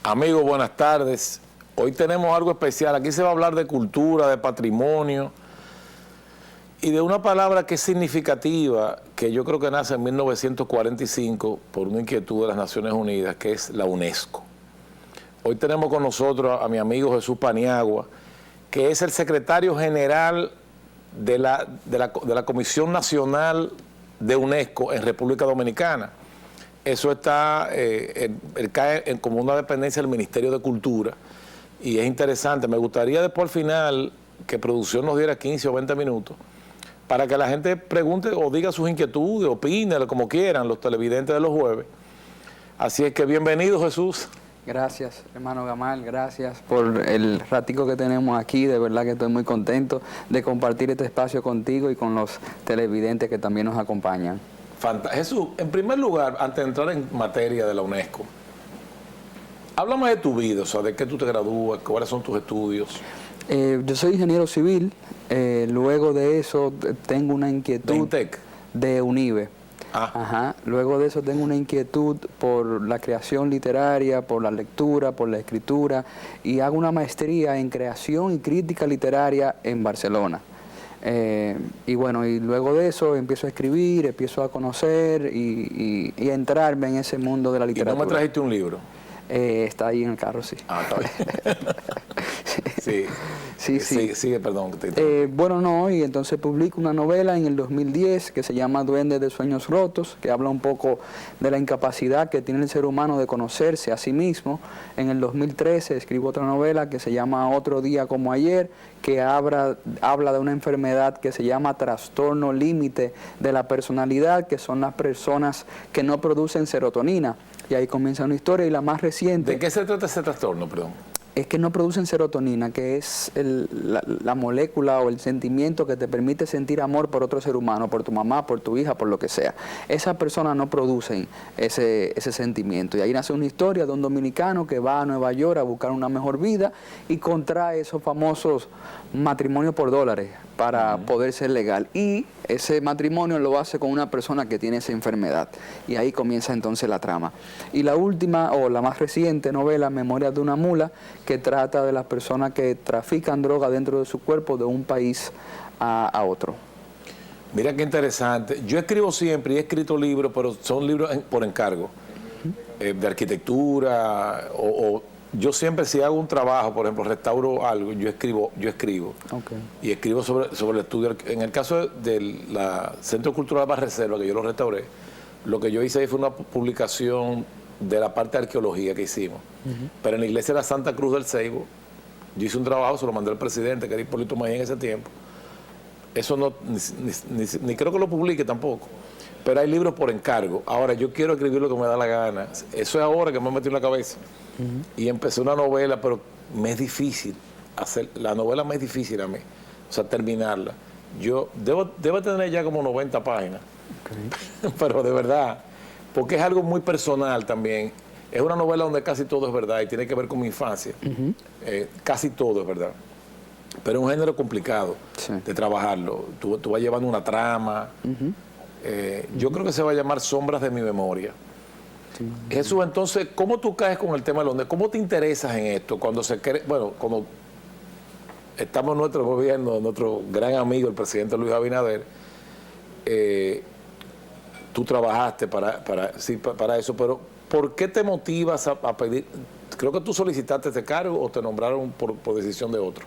Amigos, buenas tardes. Hoy tenemos algo especial. Aquí se va a hablar de cultura, de patrimonio y de una palabra que es significativa, que yo creo que nace en 1945 por una inquietud de las Naciones Unidas, que es la UNESCO. Hoy tenemos con nosotros a mi amigo Jesús Paniagua, que es el secretario general de la Comisión Nacional de UNESCO en República Dominicana. Eso está, cae como una dependencia del Ministerio de Cultura y es interesante. Me gustaría después al final que producción nos diera 15 o 20 minutos para que la gente pregunte o diga sus inquietudes, opine, como quieran, los televidentes de los jueves. Así es que bienvenido, Jesús. Gracias, hermano Gamal, gracias por el ratico que tenemos aquí. De verdad que estoy muy contento de compartir este espacio contigo y con los televidentes que también nos acompañan. Jesús, en primer lugar, antes de entrar en materia de la UNESCO, háblame de tu vida, o sea, de qué tú te gradúas, cuáles son tus estudios. Yo soy ingeniero civil, luego de eso tengo una inquietud... ¿De INTEC? De UNIBE. Ah. Ajá. Luego de eso tengo una inquietud por la creación literaria, por la lectura, por la escritura, y hago una maestría en creación y crítica literaria en Barcelona. Y bueno, y luego de eso empiezo a escribir, empiezo a conocer y a entrarme en ese mundo de la literatura. ¿Y no me trajiste un libro? Está ahí en el carro, sí. Ah, está bien. Sí. Sí. Sigue, perdón. Bueno, no, y entonces publico una novela en el 2010 que se llama Duende de Sueños Rotos, que habla un poco de la incapacidad que tiene el ser humano de conocerse a sí mismo. En el 2013 escribo otra novela que se llama Otro Día Como Ayer, que habla de una enfermedad que se llama trastorno límite de la personalidad, que son las personas que no producen serotonina. Y ahí comienza una historia, y la más reciente... ¿De qué se trata ese trastorno, perdón? Es que no producen serotonina, que es la molécula o el sentimiento que te permite sentir amor por otro ser humano, por tu mamá, por tu hija, por lo que sea. Esas personas no producen ese sentimiento. Y ahí nace una historia de un dominicano que va a Nueva York a buscar una mejor vida y contrae esos famosos matrimonios por dólares para poder ser legal. Y ese matrimonio lo hace con una persona que tiene esa enfermedad. Y ahí comienza entonces la trama. Y la última, o la más reciente novela, Memorias de una mula, que trata de las personas que trafican droga dentro de su cuerpo de un país a otro. Mira qué interesante. Yo escribo siempre y he escrito libros, pero son libros por encargo, de arquitectura o yo siempre, si hago un trabajo, por ejemplo, restauro algo, yo escribo. Okay. Y escribo sobre el estudio. En el caso del Centro Cultural Barreserva, que yo lo restauré, lo que yo hice ahí fue una publicación de la parte de arqueología que hicimos. Pero en la iglesia de la Santa Cruz del Ceibo, yo hice un trabajo, se lo mandé al presidente, que era Hipólito Mejía en ese tiempo. Eso no, ni creo que lo publique tampoco. Pero hay libros por encargo. Ahora, yo quiero escribir lo que me da la gana. Eso es ahora que me metí en la cabeza. Y empecé una novela, pero me es difícil hacer. La novela me es difícil a mí. O sea, terminarla. Yo debo tener ya como 90 páginas. Okay. Pero de verdad, porque es algo muy personal también. Es una novela donde casi todo es verdad y tiene que ver con mi infancia. Casi todo es verdad. Pero es un género complicado de trabajarlo. Tú vas llevando una trama. Yo creo que se va a llamar Sombras de mi Memoria. Jesús, entonces, ¿cómo tú caes con el tema de los... ¿Cómo te interesas en esto? Cuando cuando estamos en nuestro gobierno, nuestro gran amigo, el presidente Luis Abinader, tú trabajaste para eso, pero ¿por qué te motivas a pedir? Creo que tú solicitaste este cargo o te nombraron por decisión de otro.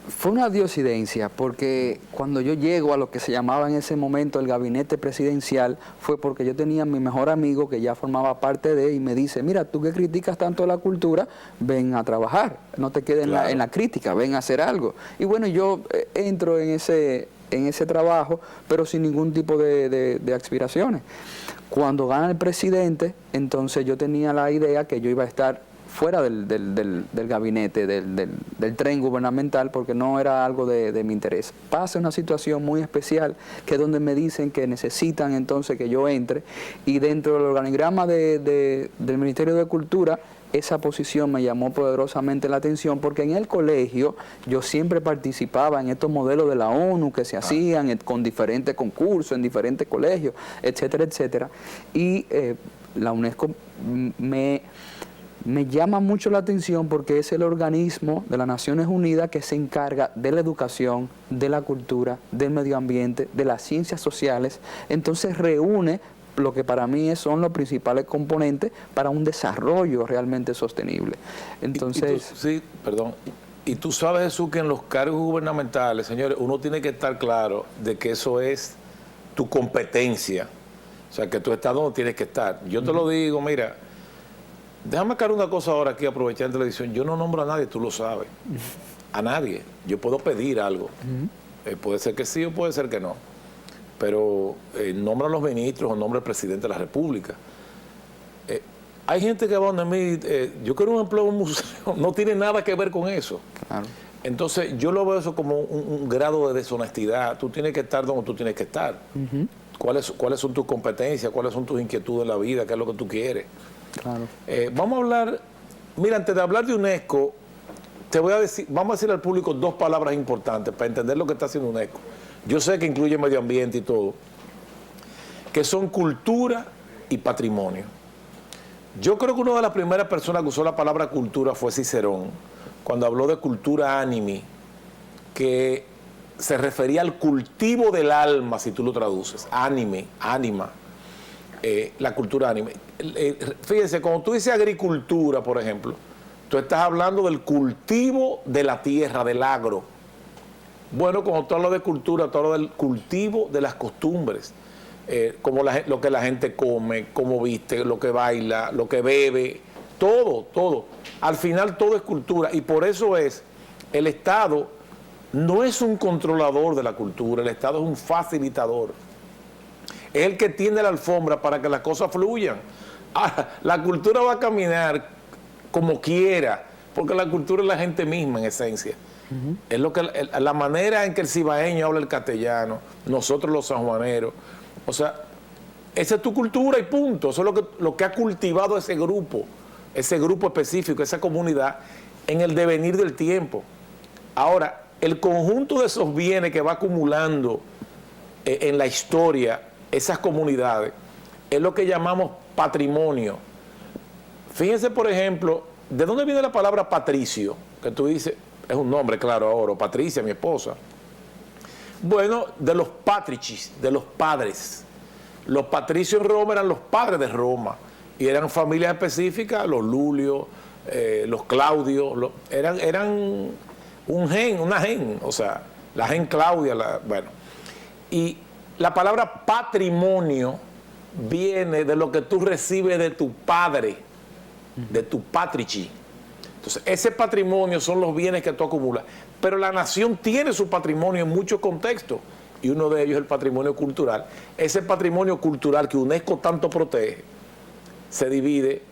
Fue una diosidencia, porque cuando yo llego a lo que se llamaba en ese momento el gabinete presidencial, fue porque yo tenía a mi mejor amigo que ya formaba parte de, y me dice, mira, tú que criticas tanto la cultura, ven a trabajar, no te quedes en la crítica, ven a hacer algo. Y bueno, yo entro en ese trabajo, pero sin ningún tipo de aspiraciones. Cuando gana el presidente, entonces yo tenía la idea que yo iba a estar fuera del gabinete, del tren gubernamental, porque no era algo de mi interés. Pasa una situación muy especial, que es donde me dicen que necesitan entonces que yo entre, y dentro del organigrama del Ministerio de Cultura, esa posición me llamó poderosamente la atención, porque en el colegio yo siempre participaba en estos modelos de la ONU que se hacían con diferentes concursos en diferentes colegios, etcétera, etcétera, y la UNESCO me Me llama mucho la atención porque es el organismo de las Naciones Unidas que se encarga de la educación, de la cultura, del medio ambiente, de las ciencias sociales. Entonces reúne lo que para mí son los principales componentes para un desarrollo realmente sostenible. Entonces, sí, perdón. Y tú sabes, Jesús, que en los cargos gubernamentales, señores, uno tiene que estar claro de que eso es tu competencia. O sea, que tú estás donde tienes que estar. Yo te lo digo, mira, déjame aclarar una cosa ahora aquí, aprovechar en televisión. Yo no nombro a nadie, tú lo sabes. A nadie. Yo puedo pedir algo. Puede ser que sí o puede ser que no. Pero nombra a los ministros o nombra al presidente de la República. Hay gente que va donde mí, yo quiero un empleo en un museo, no tiene nada que ver con eso. claro. Entonces yo lo veo eso como un grado de deshonestidad. Tú tienes que estar donde tú tienes que estar. ¿Cuáles son tus competencias? ¿Cuáles son tus inquietudes en la vida? ¿Qué es lo que tú quieres? Claro. Vamos a hablar, mira, antes de hablar de UNESCO, te voy a decir, vamos a decirle al público dos palabras importantes para entender lo que está haciendo UNESCO. Yo sé que incluye medio ambiente y todo, que son cultura y patrimonio. Yo creo que una de las primeras personas que usó la palabra cultura fue Cicerón, cuando habló de cultura animi, que se refería al cultivo del alma, si tú lo traduces, anime, ánima, la cultura anime. Fíjense, cuando tú dices agricultura, por ejemplo, tú estás hablando del cultivo de la tierra, del agro. Bueno, cuando tú hablas de cultura, tú hablas del cultivo de las costumbres, como lo que la gente come, cómo viste, lo que baila, lo que bebe, todo. Al final todo es cultura y por eso el Estado no es un controlador de la cultura, el Estado es un facilitador. Es el que tiende la alfombra para que las cosas fluyan. Ahora, la cultura va a caminar como quiera, porque la cultura es la gente misma en esencia. Es la manera en que el cibaeño habla el castellano, nosotros los sanjuaneros. O sea, esa es tu cultura y punto. Eso es lo que ha cultivado ese grupo específico, esa comunidad, en el devenir del tiempo. Ahora, el conjunto de esos bienes que va acumulando en la historia, esas comunidades, es lo que llamamos patrimonio. Fíjense, por ejemplo, ¿de dónde viene la palabra patricio? Que tú dices, es un nombre, claro, ahora, Patricia, mi esposa. Bueno, de los patricis, de los padres. Los patricios en Roma eran los padres de Roma y eran familias específicas, los Lulios, los Claudios, eran una gen, o sea, la gen Claudia, bueno. Y la palabra patrimonio viene de lo que tú recibes de tu padre, de tu patrici. Entonces, ese patrimonio son los bienes que tú acumulas. Pero la nación tiene su patrimonio en muchos contextos, y uno de ellos es el patrimonio cultural. Ese patrimonio cultural que UNESCO tanto protege, se divide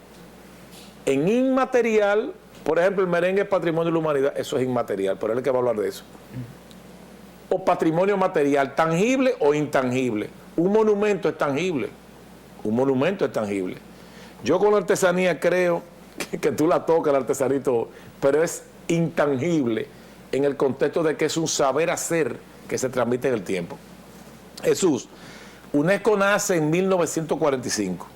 en inmaterial. Por ejemplo, el merengue es patrimonio de la humanidad, eso es inmaterial, pero él es el que va a hablar de eso. O patrimonio material, tangible o intangible. Un monumento es tangible. Yo con la artesanía creo que tú la tocas, la artesanía, pero es intangible en el contexto de que es un saber hacer que se transmite en el tiempo. Jesús, UNESCO nace en 1945.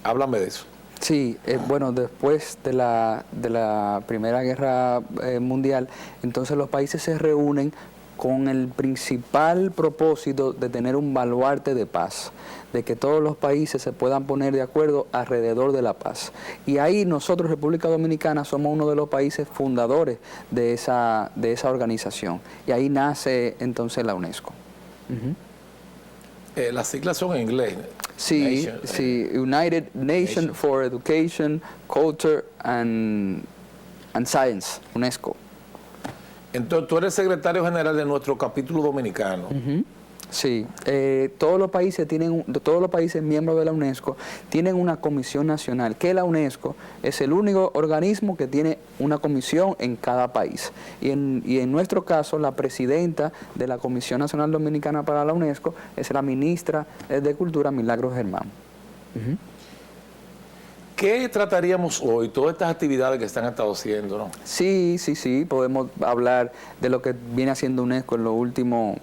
Háblame de eso. Sí, bueno, después de la Primera Guerra Mundial, entonces los países se reúnen con el principal propósito de tener un baluarte de paz, de que todos los países se puedan poner de acuerdo alrededor de la paz. Y ahí nosotros, República Dominicana, somos uno de los países fundadores de esa organización. Y ahí nace entonces la UNESCO. Las siglas son en inglés. Sí, sí, United Nations for Education, Culture and Science, UNESCO. Entonces, tú eres secretario general de nuestro capítulo dominicano. Sí, todos los países miembros de la UNESCO tienen una comisión nacional, que la UNESCO es el único organismo que tiene una comisión en cada país. Y en nuestro caso, la presidenta de la Comisión Nacional Dominicana para la UNESCO es la ministra de Cultura, Milagros Germán. ¿Qué trataríamos hoy? Todas estas actividades que están estado haciendo, ¿no? Sí, podemos hablar de lo que viene haciendo UNESCO en los últimos,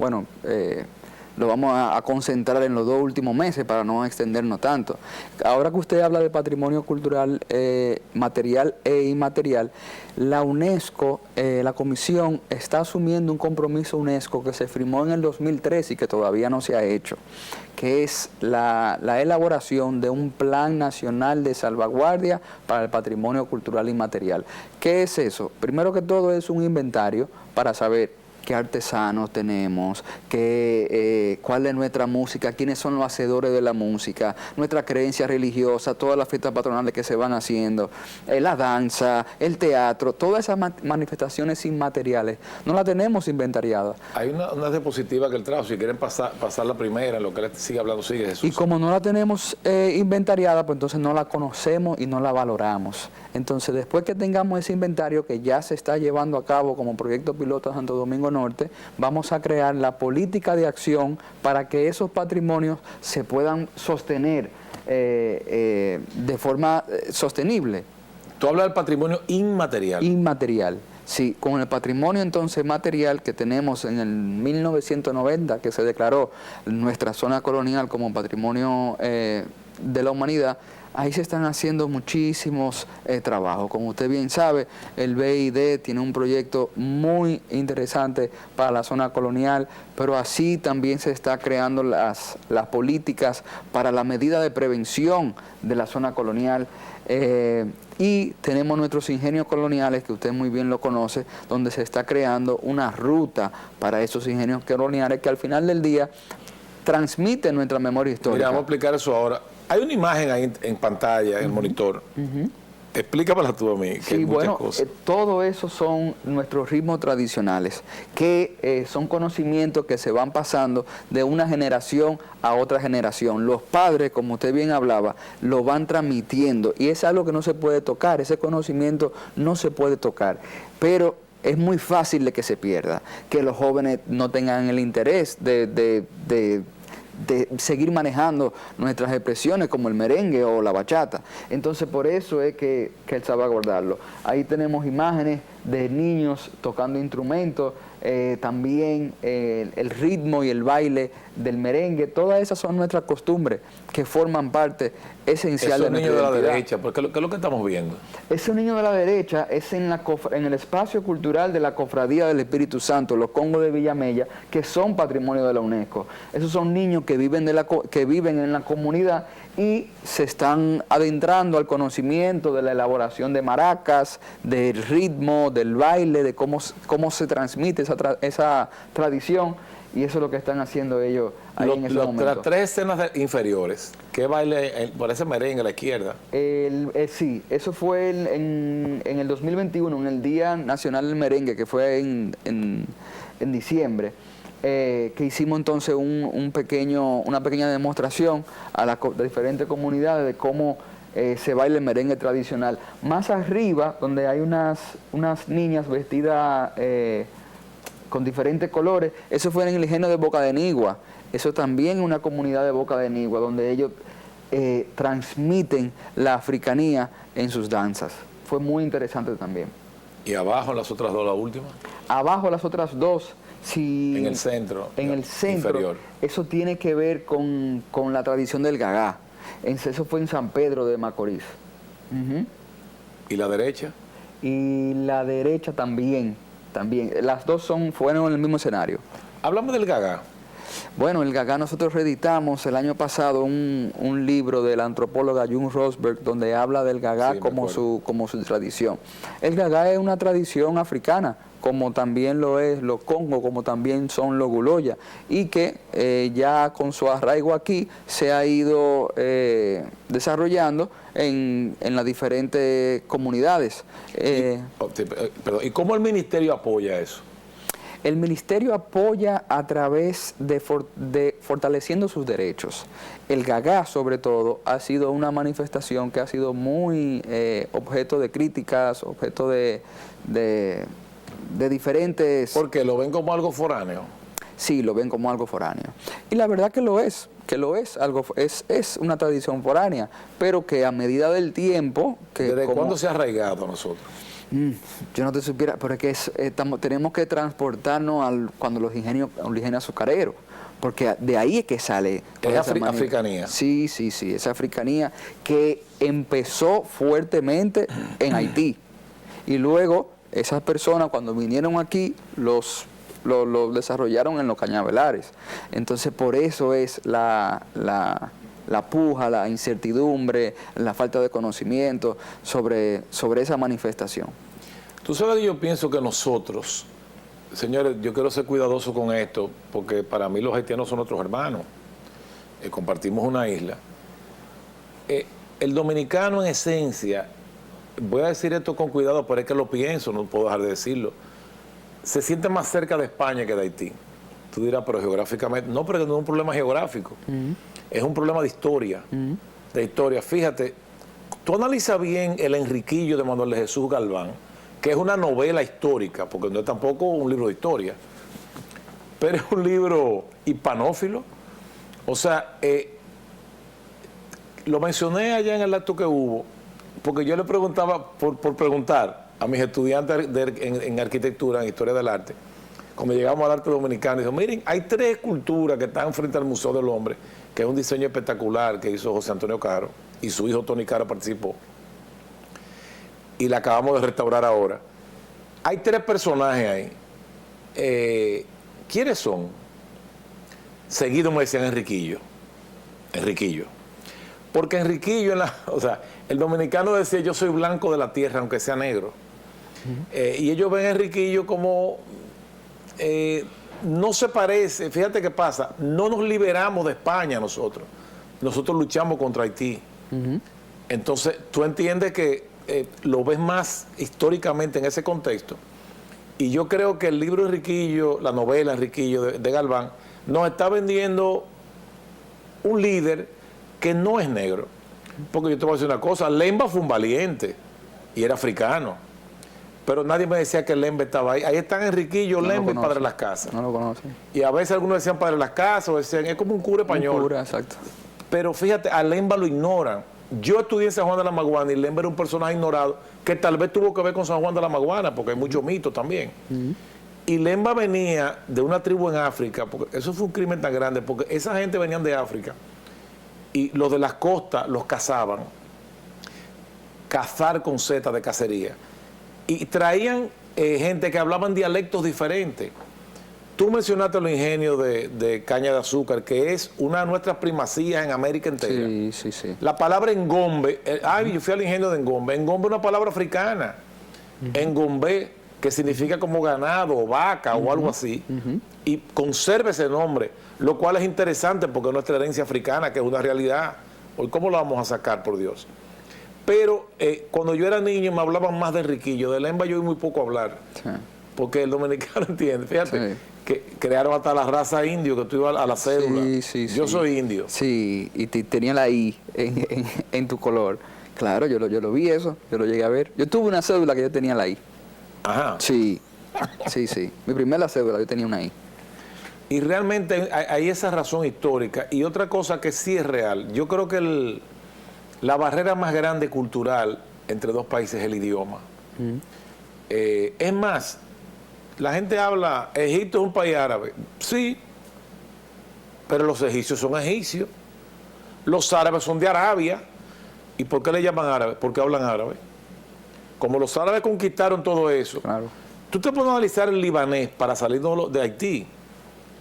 lo vamos a concentrar en los 2 últimos meses para no extendernos tanto. Ahora que usted habla de patrimonio cultural material e inmaterial, la UNESCO, la Comisión, está asumiendo un compromiso UNESCO que se firmó en el 2013 y que todavía no se ha hecho, que es la elaboración de un Plan Nacional de Salvaguardia para el Patrimonio Cultural Inmaterial. ¿Qué es eso? Primero que todo es un inventario para saber qué artesanos tenemos, cuál es nuestra música, quiénes son los hacedores de la música, nuestra creencia religiosa, todas las fiestas patronales que se van haciendo, la danza, el teatro, todas esas manifestaciones inmateriales, no las tenemos inventariadas. Hay una diapositiva que él trajo, si quieren pasar la primera, en lo que él sigue hablando, sigue Jesús. Y como no la tenemos inventariada, pues entonces no la conocemos y no la valoramos. Entonces, después que tengamos ese inventario que ya se está llevando a cabo como proyecto piloto a Santo Domingo Norte, vamos a crear la política de acción para que esos patrimonios se puedan sostener de forma sostenible. Tú hablas del patrimonio inmaterial. Inmaterial. Sí, con el patrimonio entonces material que tenemos en el 1990, que se declaró nuestra zona colonial como patrimonio de la humanidad, ahí se están haciendo muchísimos trabajos. Como usted bien sabe, el BID tiene un proyecto muy interesante para la zona colonial, pero así también se está creando las políticas para la medida de prevención de la zona colonial. Y tenemos nuestros ingenios coloniales, que usted muy bien lo conoce, donde se está creando una ruta para esos ingenios coloniales que al final del día transmiten nuestra memoria histórica. Mira, vamos a explicar eso ahora. Hay una imagen ahí en pantalla, en el monitor. Explícamela tú a mí. Que Sí, bueno, todo eso son nuestros ritmos tradicionales, que son conocimientos que se van pasando de una generación a otra generación. Los padres, como usted bien hablaba, lo van transmitiendo y es algo que no se puede tocar, ese conocimiento no se puede tocar, pero es muy fácil de que se pierda, que los jóvenes no tengan el interés de seguir manejando nuestras expresiones como el merengue o la bachata. Entonces por eso es que él sabe guardarlo. Ahí tenemos imágenes de niños tocando instrumentos, también el ritmo y el baile del merengue, todas esas son nuestras costumbres que forman parte esencial de nuestra identidad. Esos niños de la derecha, porque ¿qué es lo que estamos viendo? Ese niño de la derecha es en el espacio cultural de la Cofradía del Espíritu Santo, los Congos de Villamella, que son patrimonio de la UNESCO. Esos son niños que viven en la comunidad y se están adentrando al conocimiento de la elaboración de maracas, del ritmo, del baile, de cómo se transmite esa tradición, y eso es lo que están haciendo ellos ahí en ese momento. Las 3 escenas inferiores, ¿qué baile? Parece merengue a la izquierda. Sí, eso fue en el 2021, en el Día Nacional del Merengue, que fue en diciembre. Que hicimos entonces una pequeña demostración a las diferentes comunidades de cómo se baila el merengue tradicional. Más arriba, donde hay unas niñas vestidas con diferentes colores, eso fue en el ingenio de Boca de Nigua. Eso también es una comunidad de Boca de Nigua, donde ellos transmiten la africanía en sus danzas. Fue muy interesante también. ¿Y abajo las otras 2, la última? Abajo las otras 2, en el centro, inferior. Eso tiene que ver con la tradición del gagá. Eso fue en San Pedro de Macorís. ¿Y la derecha? Y la derecha también. Las dos fueron en el mismo escenario. Hablamos del gagá. Bueno, el gagá, nosotros reeditamos el año pasado un libro de la antropóloga June Rosberg, donde habla del gagá como su tradición. El gagá es una tradición africana, como también lo es los congos, como también son los guloya, y que ya con su arraigo aquí se ha ido desarrollando en las diferentes comunidades. ¿Y cómo el ministerio apoya eso? El ministerio apoya a través de fortaleciendo sus derechos. El gagá, sobre todo, ha sido una manifestación que ha sido muy objeto de críticas, objeto de diferentes... Porque lo ven como algo foráneo. Sí, lo ven como algo foráneo. Y la verdad que lo es una tradición foránea, pero que a medida del tiempo... ¿Desde cuándo se ha arraigado a nosotros? Yo no te supiera, pero es que tenemos que transportarnos cuando los ingenios azucareros, porque de ahí es que sale. Es africanía. Sí, esa africanía que empezó fuertemente en Haití. Y luego esas personas cuando vinieron aquí lo desarrollaron en los cañavelares. Entonces por eso es la puja, la incertidumbre, la falta de conocimiento sobre esa manifestación. Tú sabes que yo pienso que nosotros, señores, yo quiero ser cuidadoso con esto, porque para mí los haitianos son nuestros hermanos, compartimos una isla. El dominicano en esencia, voy a decir esto con cuidado, pero es que lo pienso, no puedo dejar de decirlo, se siente más cerca de España que de Haití. Tú dirás, pero geográficamente, no, pero no es un problema geográfico, es un problema de historia, Fíjate, tú analizas bien El Enriquillo de Manuel de Jesús Galván, que es una novela histórica, porque no es tampoco un libro de historia, pero es un libro hispanófilo. O sea, lo mencioné allá en el acto que hubo, porque yo le preguntaba, por preguntar a mis estudiantes en arquitectura, en historia del arte, cuando llegamos al arte dominicano, dijo, miren, hay 3 esculturas que están frente al Museo del Hombre, que es un diseño espectacular que hizo José Antonio Caro, y su hijo Tony Caro participó, y la acabamos de restaurar ahora. Hay 3 personajes ahí. ¿Quiénes son? Seguido me decían Enriquillo. Porque Enriquillo, o sea, el dominicano decía, yo soy blanco de la tierra, aunque sea negro. Y ellos ven a Enriquillo como, no se parece, fíjate qué pasa, no nos liberamos de España nosotros luchamos contra Haití. Entonces, tú entiendes que lo ves más históricamente en ese contexto. Y yo creo que el libro Enriquillo, la novela Enriquillo de Galván, nos está vendiendo un líder que no es negro. Porque yo te voy a decir una cosa, Lemba fue un valiente y era africano. Pero nadie me decía que Lemba estaba ahí. Ahí están Enriquillo, Lemba y Padre Las Casas. No lo conocen. Y a veces algunos decían Padre Las Casas, o decían, es como un cura español. Un cura, exacto. Pero fíjate, a Lemba lo ignoran. Yo estudié en San Juan de la Maguana y Lemba era un personaje ignorado que tal vez tuvo que ver con San Juan de la Maguana, porque hay muchos mitos también. Y Lemba venía de una tribu en África, porque eso fue un crimen tan grande, porque esa gente venían de África y los de las costas los cazaban, cazar con Z de cacería, y traían gente que hablaban dialectos diferentes. Tú mencionaste los ingenios de caña de azúcar, que es una de nuestras primacías en América entera. Sí. La palabra engombe, yo fui al ingenio de engombe. Engombe es una palabra africana. Engombe, que significa como ganado o vaca o algo así. Y conserva ese nombre, lo cual es interesante porque es nuestra herencia africana, que es una realidad. Hoy, ¿cómo lo vamos a sacar, por Dios? Pero cuando yo era niño me hablaban más de Enriquillo. De Lemba yo oí muy poco hablar. Sí. Porque el dominicano entiende, fíjate, que crearon hasta la raza indio, que tú ibas a la cédula. Yo soy indio. Sí, y tenía la I en tu color. Claro, yo lo vi eso, yo lo llegué a ver. Yo tuve una cédula que yo tenía la I. Ajá. Sí. Mi primera cédula yo tenía una I. Y realmente hay esa razón histórica. Y otra cosa que sí es real, yo creo que la barrera más grande cultural entre 2 países es el idioma. Es más, la gente habla, Egipto es un país árabe. Sí, pero los egipcios son egipcios. Los árabes son de Arabia. ¿Y por qué le llaman árabes? Porque hablan árabe. Como los árabes conquistaron todo eso, claro. Tú te puedes analizar el libanés para salir de Haití.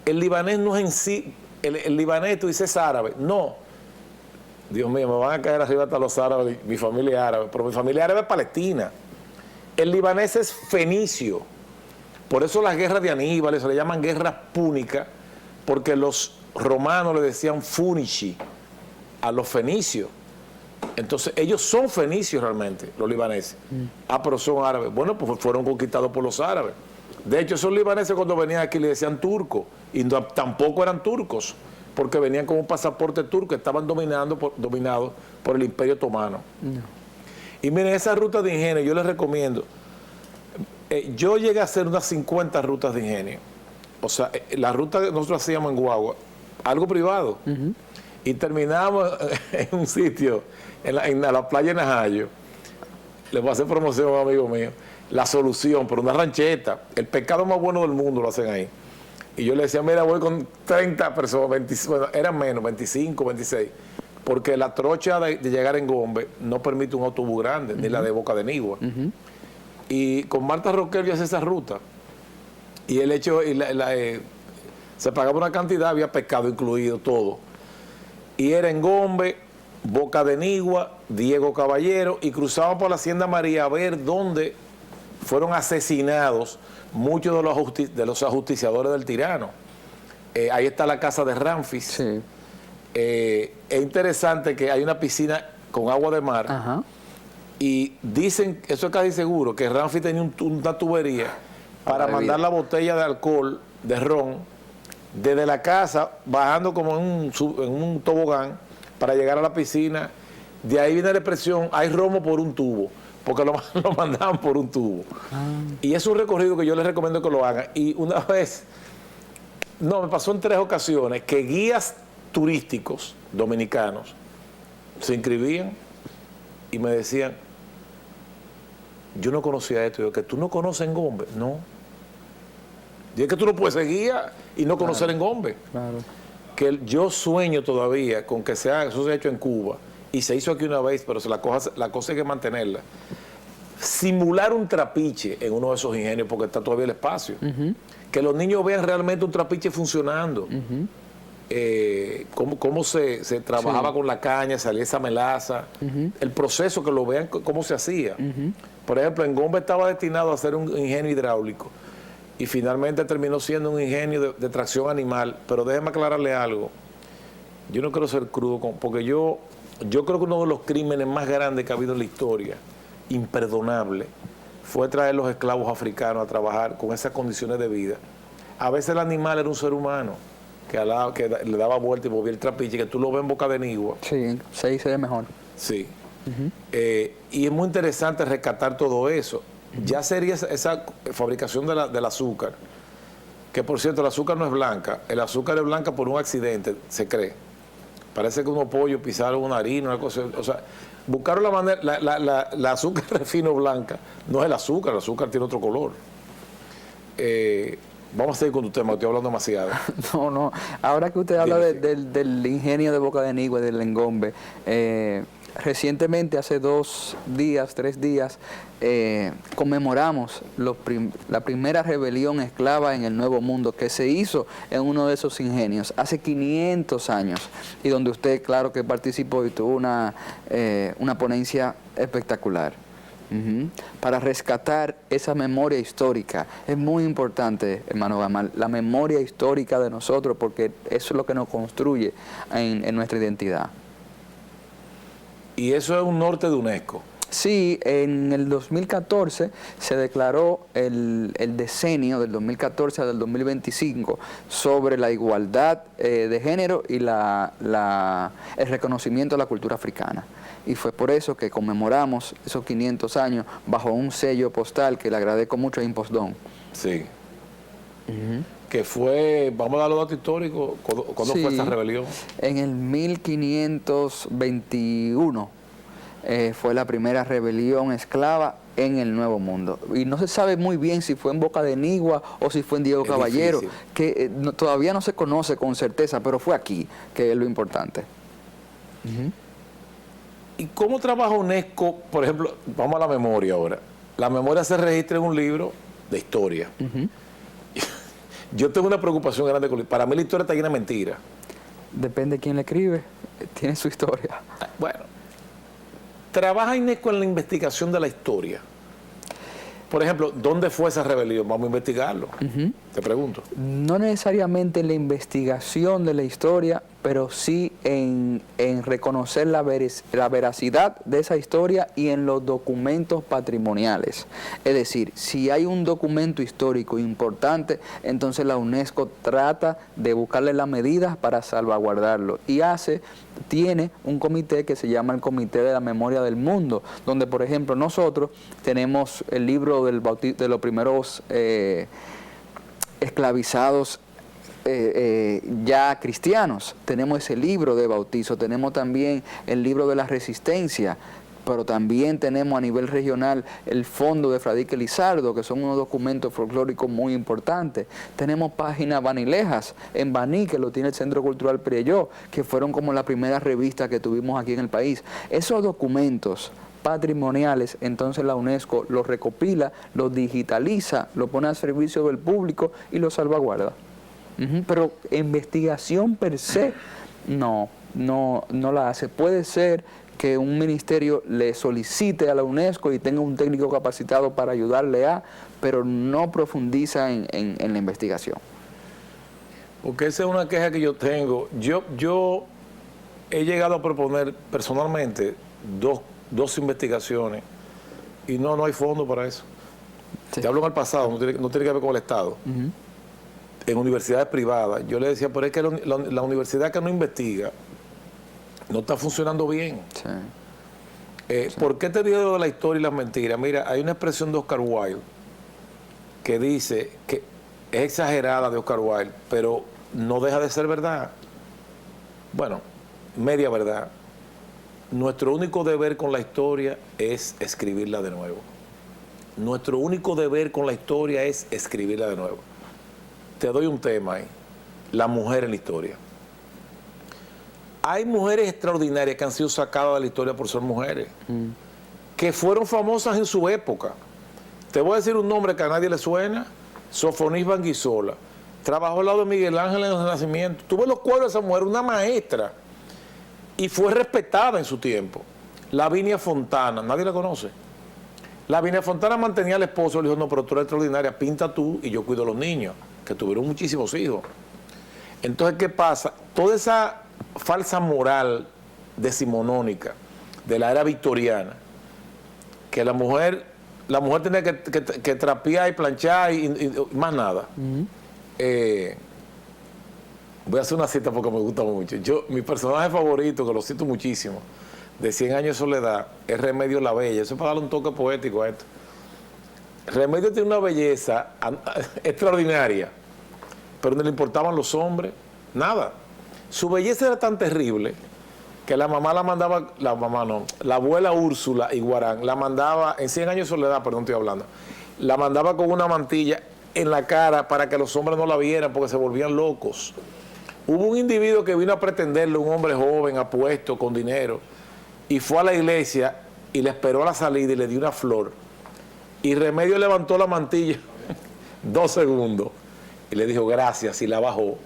El libanés no es en sí, el libanés tú dices árabe. No. Dios mío, me van a caer arriba hasta los árabes, mi familia es árabe, pero mi familia árabe es palestina. El libanés es fenicio. Por eso las guerras de Aníbal se le llaman guerras púnicas, porque los romanos le decían funici a los fenicios. Entonces, ellos son fenicios realmente, los libaneses. Pero son árabes. Bueno, pues fueron conquistados por los árabes. De hecho, esos libaneses cuando venían aquí le decían turco, y tampoco eran turcos, porque venían con un pasaporte turco, estaban dominados por el Imperio Otomano. Y miren, esa ruta de ingenio, yo les recomiendo. Yo llegué a hacer unas 50 rutas de ingenio. O sea, la ruta que nosotros hacíamos en Guagua, algo privado. Y terminamos en un sitio, en la playa de Najayo. Le voy a hacer promoción a un amigo mío. la solución, pero una rancheta, el pescado más bueno del mundo lo hacen ahí. Y yo le decía, mira, voy con 30 personas, 25, bueno, eran menos, 25, 26, porque la trocha de llegar en Gombe no permite un autobús grande, ni la de Boca de Nigua. Y con Marta Roquel yo hice esa ruta. Y el hecho, se pagaba una cantidad, había pescado incluido, todo. Y era en Gombe, Boca de Nigua, Diego Caballero, y cruzaban por la Hacienda María a ver dónde fueron asesinados muchos de los ajusticiadores del tirano. Ahí está la casa de Ramfis. Sí. Es interesante que hay una piscina con agua de mar. Ajá. Y dicen, eso es casi seguro, que Ramfis tenía una tubería para mandar la botella de alcohol, de ron, desde la casa, bajando como en un tobogán, para llegar a la piscina. De ahí viene la expresión, hay romo por un tubo, porque lo mandaban por un tubo. Y es un recorrido que yo les recomiendo que lo hagan. Y una vez, me pasó en 3 ocasiones, que guías turísticos dominicanos se inscribían y me decían, yo no conocía esto. Yo, que tú no conoces en Gombe. No. Y es que tú no puedes ser guía y no conocer en Gombe. Claro. Que yo sueño todavía con que eso se ha hecho en Cuba y se hizo aquí una vez, pero la cosa hay que mantenerla. Simular un trapiche en uno de esos ingenios porque está todavía el espacio. Que los niños vean realmente un trapiche funcionando. Cómo se trabajaba con la caña, salía esa melaza, el proceso, que lo vean cómo se hacía. Por ejemplo, en Gombe estaba destinado a ser un ingenio hidráulico y finalmente terminó siendo un ingenio de tracción animal. Pero déjeme aclararle algo, yo no quiero ser crudo, porque yo creo que uno de los crímenes más grandes que ha habido en la historia, imperdonable, fue traer los esclavos africanos a trabajar con esas condiciones de vida. A veces el animal era un ser humano que le daba vuelta y movía el trapiche, que tú lo ves en Boca de Nigua. Sí, se dice mejor. Sí. Y es muy interesante rescatar todo eso. Ya sería esa fabricación del azúcar, que por cierto el azúcar no es blanca, el azúcar es blanca por un accidente, se cree. Parece que unos pollos pisaron una harina, una cosa, o sea, buscaron la manera, la azúcar refino blanca, no es el azúcar tiene otro color. Vamos a seguir con tu tema, estoy hablando demasiado. No, ahora que usted habla del ingenio de Boca de Nigua, del Engombe, recientemente, hace 3 días, conmemoramos la primera rebelión esclava en el Nuevo Mundo, que se hizo en uno de esos ingenios hace 500 años, y donde usted, claro que participó y tuvo una ponencia espectacular. Para rescatar esa memoria histórica. Es muy importante, hermano Gamal, la memoria histórica de nosotros, porque eso es lo que nos construye en nuestra identidad. Y eso es un norte de UNESCO. Sí, en el 2014 se declaró el decenio del 2014 al 2025 sobre la igualdad de género y el reconocimiento de la cultura africana. Y fue por eso que conmemoramos esos 500 años bajo un sello postal que le agradezco mucho a Impostón. Sí. Que fue, vamos a dar los datos históricos, ¿cuándo fue esa rebelión? En el 1521 fue la primera rebelión esclava en el Nuevo Mundo. Y no se sabe muy bien si fue en Boca de Nigua o si fue en Diego Caballero, que todavía no se conoce con certeza, pero fue aquí, que es lo importante. ¿Y cómo trabaja UNESCO? Por ejemplo, vamos a la memoria ahora. La memoria se registra en un libro de historia. Yo tengo una preocupación grande con para mí la historia está llena de mentiras. Depende de quién la escribe, tiene su historia. Bueno, trabaja UNESCO en la investigación de la historia. Por ejemplo, ¿dónde fue esa rebelión? Vamos a investigarlo. Te pregunto. No necesariamente en la investigación de la historia, pero sí en reconocer la veracidad de esa historia y en los documentos patrimoniales. Es decir, si hay un documento histórico importante, entonces la UNESCO trata de buscarle las medidas para salvaguardarlo y tiene un comité que se llama el Comité de la Memoria del Mundo, donde por ejemplo nosotros tenemos el libro de los primeros esclavizados ya cristianos, tenemos ese libro de bautizo, tenemos también el libro de la resistencia, pero también tenemos a nivel regional el Fondo de Fradique Lizardo, que son unos documentos folclóricos muy importantes. Tenemos páginas vanilejas en Baní, que lo tiene el Centro Cultural Prieyó, que fueron como la primera revista que tuvimos aquí en el país. Esos documentos patrimoniales, entonces la UNESCO los recopila, los digitaliza, los pone a servicio del público y los salvaguarda. Pero investigación per se, no la hace. Puede ser que un ministerio le solicite a la UNESCO y tenga un técnico capacitado para ayudarle pero no profundiza en la investigación. Porque esa es una queja que yo tengo. Yo he llegado a proponer personalmente dos investigaciones y no hay fondo para eso. Sí. Te hablo en el pasado, no tiene que ver con el Estado. En universidades privadas, yo le decía, pero es que la universidad que no investiga no está funcionando bien. Sí. ¿Por qué te digo de la historia y las mentiras? Mira, hay una expresión de Oscar Wilde que dice que es exagerada de Oscar Wilde, pero no deja de ser verdad. Bueno, media verdad. Nuestro único deber con la historia es escribirla de nuevo. Nuestro único deber con la historia es escribirla de nuevo. Te doy un tema ahí. La mujer en la historia. Hay mujeres extraordinarias que han sido sacadas de la historia por ser mujeres, que fueron famosas en su época. Te voy a decir un nombre que a nadie le suena: Sofonis Banguisola. Trabajó al lado de Miguel Ángel en el Renacimiento. Tuve los cuadros de esa mujer, una maestra, y fue respetada en su tiempo. Lavinia Fontana, nadie la conoce. Lavinia Fontana mantenía al esposo, le dijo: no, pero tú eres extraordinaria, pinta tú y yo cuido a los niños, que tuvieron muchísimos hijos. Entonces, ¿qué pasa? Toda esa falsa moral decimonónica de la era victoriana, que la mujer tenía que trapear y planchar y más nada. Voy a hacer una cita porque me gusta mucho. Mi personaje favorito, que lo cito muchísimo, de 100 años de soledad, es Remedios la Bella. Eso es para darle un toque poético a esto. Remedios tiene una belleza extraordinaria, pero no le importaban los hombres, nada. Su belleza era tan terrible que la mamá la mandaba, la abuela Úrsula Iguarán la mandaba, en 100 años de soledad, perdón, estoy hablando, la mandaba con una mantilla en la cara para que los hombres no la vieran porque se volvían locos. Hubo un individuo que vino a pretenderle, un hombre joven, apuesto, con dinero, y fue a la iglesia y le esperó a la salida y le dio una flor. Y Remedios levantó la mantilla 2 segundos y le dijo gracias y la bajó.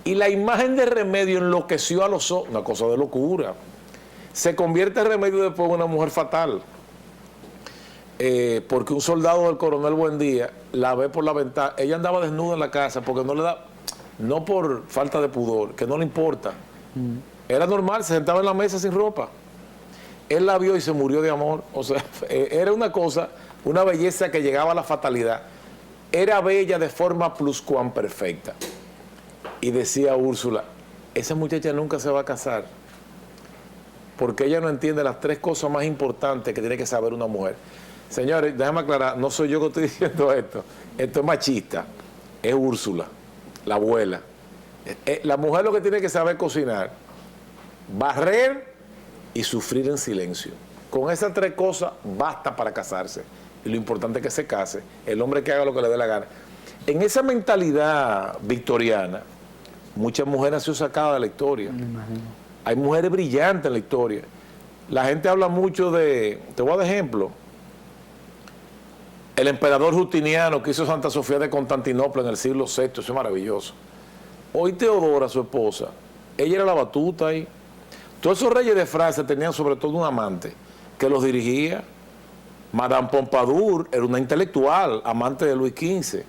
Y la imagen de Remedios enloqueció a los ojos, una cosa de locura. Se convierte Remedios después en una mujer fatal. Porque un soldado del coronel Buendía la ve por la ventana. Ella andaba desnuda en la casa porque no le da, no por falta de pudor, que no le importa. Era normal, se sentaba en la mesa sin ropa. Él la vio y se murió de amor. O sea, era una cosa, una belleza que llegaba a la fatalidad. Era bella de forma pluscuamperfecta. Y decía Úrsula, esa muchacha nunca se va a casar, porque ella no entiende las 3 cosas más importantes que tiene que saber una mujer. Señores, déjame aclarar, no soy yo que estoy diciendo esto es machista, es Úrsula, la abuela. La mujer lo que tiene que saber es cocinar, barrer y sufrir en silencio. Con esas 3 cosas basta para casarse. Y lo importante es que se case, el hombre que haga lo que le dé la gana. En esa mentalidad victoriana, muchas mujeres han sido sacadas de la historia. Hay mujeres brillantes en la historia. La gente habla mucho de, te voy a dar ejemplo, el emperador Justiniano que hizo Santa Sofía de Constantinopla en el siglo VI, eso es maravilloso. Hoy Teodora, su esposa, ella era la batuta ahí. Todos esos reyes de Francia tenían sobre todo un amante que los dirigía. Madame Pompadour era una intelectual, amante de Luis XV.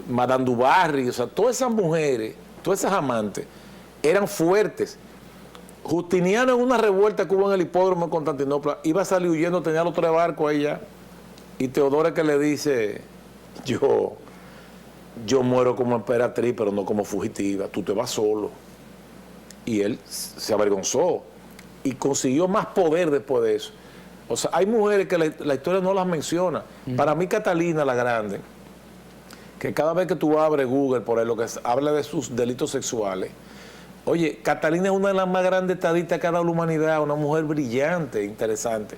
Madame du Barry, o sea, todas esas mujeres, todas esas amantes, eran fuertes. Justiniano, en una revuelta que hubo en el hipódromo de Constantinopla, iba a salir huyendo, tenía los 3 barcos ahí ya, y Teodora que le dice, yo muero como emperatriz, pero no como fugitiva, tú te vas solo. Y él se avergonzó y consiguió más poder después de eso. O sea, hay mujeres que la historia no las menciona. Para mí, Catalina la Grande, que cada vez que tú abres Google por ahí, lo que habla de sus delitos sexuales, Oye, Catalina es una de las más grandes estadistas que ha dado la humanidad, una mujer brillante, interesante.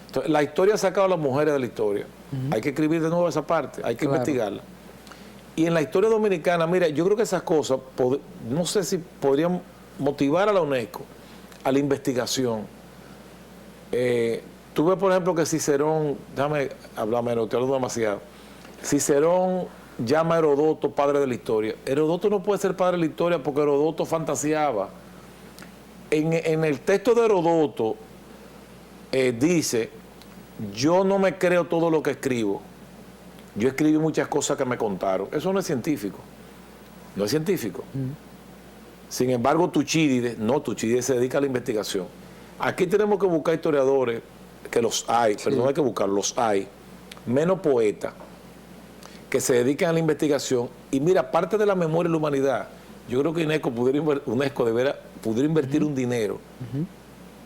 Entonces, la historia ha sacado a las mujeres de la historia. Hay que escribir de nuevo esa parte, hay que investigarla. Y en la historia dominicana, mira, yo creo que esas cosas, no sé si podrían motivar a la UNESCO a la investigación. Tú ves, por ejemplo, que Cicerón, déjame hablar menos, te hablo demasiado. Cicerón llama a Herodoto padre de la historia. Herodoto no puede ser padre de la historia porque Herodoto fantaseaba. En el texto de Herodoto dice, yo no me creo todo lo que escribo. Yo escribí muchas cosas que me contaron. Eso no es científico. No es científico. Sin embargo, Tucídides se dedica a la investigación. Aquí tenemos que buscar historiadores, que los hay, pero no hay que buscar, los hay, menos poetas, que se dediquen a la investigación. Y mira, parte de la memoria de la humanidad, yo creo que UNESCO pudiera invertir un dinero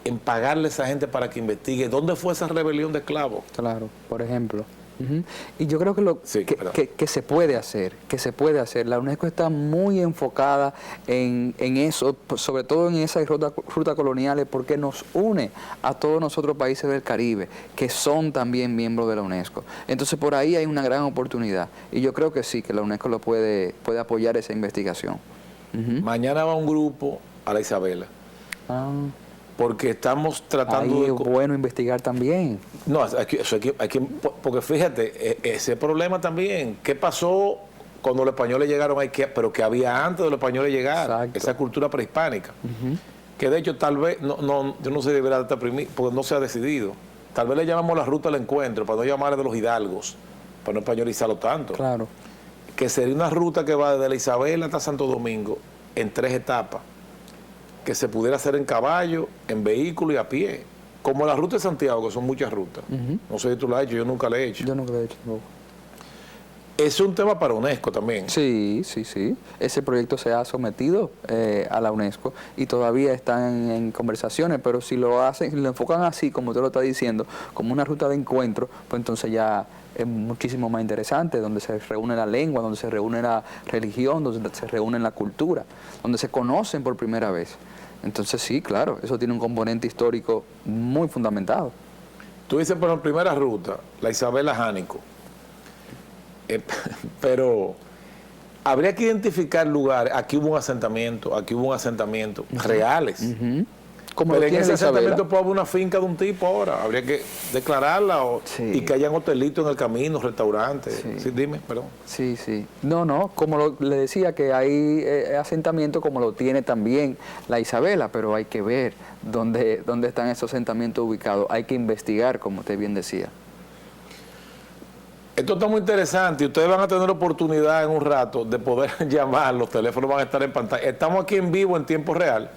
en pagarle a esa gente para que investigue dónde fue esa rebelión de esclavos. Claro, por ejemplo. Y yo creo que que se puede hacer, La UNESCO está muy enfocada en eso, sobre todo en esas rutas coloniales, porque nos une a todos los otros países del Caribe, que son también miembros de la UNESCO. Entonces por ahí hay una gran oportunidad. Y yo creo que sí, que la UNESCO lo puede apoyar esa investigación. Mañana va un grupo a la Isabela. Porque estamos tratando ahí es bueno investigar también. No, porque fíjate, ese problema también, ¿qué pasó cuando los españoles llegaron ahí? Pero que había antes de los españoles llegar, Exacto. Esa cultura prehispánica. Que de hecho tal vez, yo no sé si debería estar porque no se ha decidido. Tal vez le llamamos la ruta del encuentro, para no llamarle de los hidalgos, para no españolizarlo tanto. Claro. Que sería una ruta que va desde la Isabela hasta Santo Domingo en 3 etapas. Que se pudiera hacer en caballo, en vehículo y a pie. Como la ruta de Santiago, que son muchas rutas. No sé si tú la has hecho, yo nunca la he hecho. Yo nunca la he hecho. No. Es un tema para UNESCO también. Sí. Ese proyecto se ha sometido a la UNESCO y todavía están en conversaciones, pero si lo hacen, si lo enfocan así, como tú lo estás diciendo, como una ruta de encuentro, pues entonces ya es muchísimo más interesante, donde se reúne la lengua, donde se reúne la religión, donde se reúne la cultura, donde se conocen por primera vez. Entonces sí, claro, eso tiene un componente histórico muy fundamentado. Tú dices, por la primera ruta, la Isabela Jánico. Pero habría que identificar lugares. Aquí hubo un asentamiento reales. Como pero en ese asentamiento puede haber una finca de un tipo ahora. Habría que declararla y que hayan hotelitos en el camino, restaurantes. Sí, dime, perdón. Sí. No, como le decía que hay asentamientos como lo tiene también la Isabela, pero hay que ver dónde están esos asentamientos ubicados. Hay que investigar, como usted bien decía. Esto está muy interesante y ustedes van a tener oportunidad en un rato de poder llamar, los teléfonos van a estar en pantalla. Estamos aquí en vivo en tiempo real,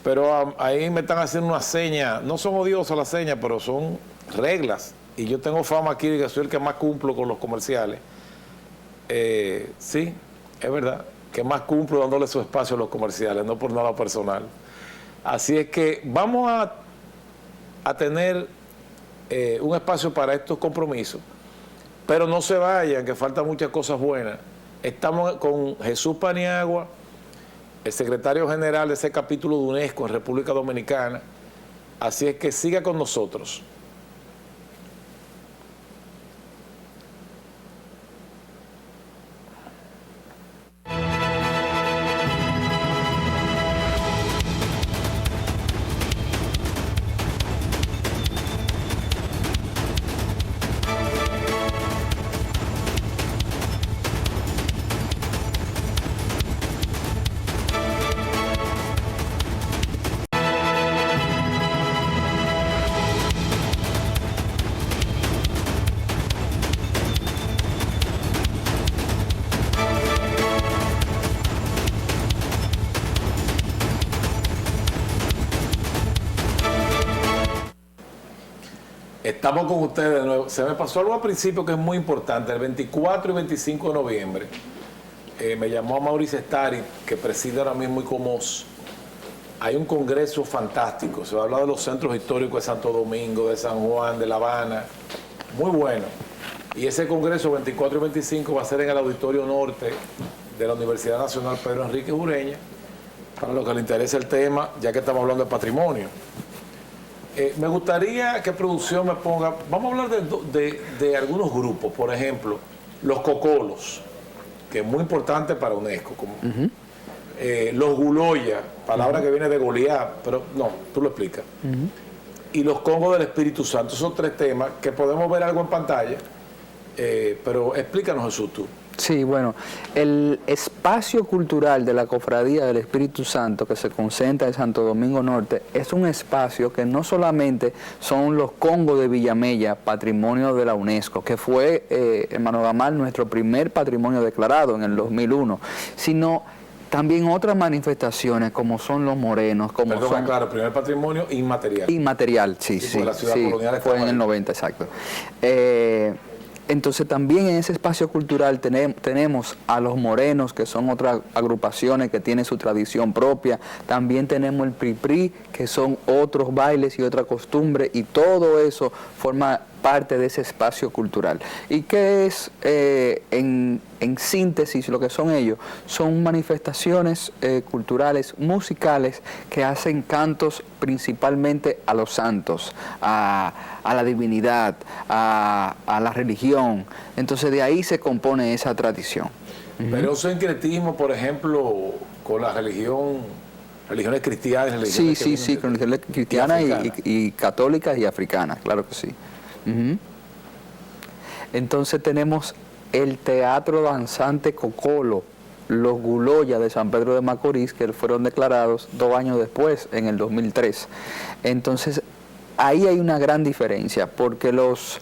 pero ahí me están haciendo una seña, no son odiosas las señas, pero son reglas. Y yo tengo fama aquí de que soy el que más cumplo con los comerciales. Sí, es verdad, que más cumplo dándole su espacio a los comerciales, no por nada personal. Así es que vamos a tener un espacio para estos compromisos. Pero no se vayan, que faltan muchas cosas buenas. Estamos con Jesús Paniagua, el secretario general de ese capítulo de UNESCO en República Dominicana. Así es que siga con nosotros. Estamos con ustedes de nuevo. Se me pasó algo al principio que es muy importante. El 24 y 25 de noviembre me llamó a Mauricio Stari, que preside ahora mismo ICOMOS. Hay un congreso fantástico. Se va a hablar de los centros históricos de Santo Domingo, de San Juan, de La Habana. Muy bueno. Y ese congreso 24 y 25 va a ser en el Auditorio Norte de la Universidad Nacional Pedro Enrique Ureña. para los que les interesa el tema, ya que estamos hablando de patrimonio. Me gustaría que producción me ponga, vamos a hablar de algunos grupos, por ejemplo, los cocolos, que es muy importante para UNESCO, como, los guloya, palabra que viene de Goliat, pero no, tú lo explicas, y los congos del Espíritu Santo. Son tres temas que podemos ver algo en pantalla, pero explícanos, Jesús, tú. Sí, bueno, el espacio cultural de la Cofradía del Espíritu Santo que se concentra en Santo Domingo Norte es un espacio que no solamente son los congos de Villamella, patrimonio de la UNESCO, que fue, hermano Gamal, nuestro primer patrimonio declarado en el 2001, sino también otras manifestaciones como son los morenos, como Perdón, son... claro, primer patrimonio inmaterial. Inmaterial, sí, sí, la ciudad sí, colonial fue en ahí. el 90, exacto. Entonces también en ese espacio cultural tenemos a los morenos, que son otras agrupaciones que tienen su tradición propia. También tenemos el PRI, que son otros bailes y otra costumbre, y todo eso forma parte de ese espacio cultural. ¿Y qué es, en síntesis, lo que son ellos? Son manifestaciones culturales, musicales, que hacen cantos principalmente a los santos, a la divinidad, a la religión. Entonces de ahí se compone esa tradición. Pero sincretismo, por ejemplo, con la religiones cristianas. Sí, con religiones cristianas y católicas y africanas, claro que sí. Entonces tenemos el teatro danzante Cocolo, los Guloya de San Pedro de Macorís, que fueron declarados 2 años después, en el 2003. Entonces ahí hay una gran diferencia, porque los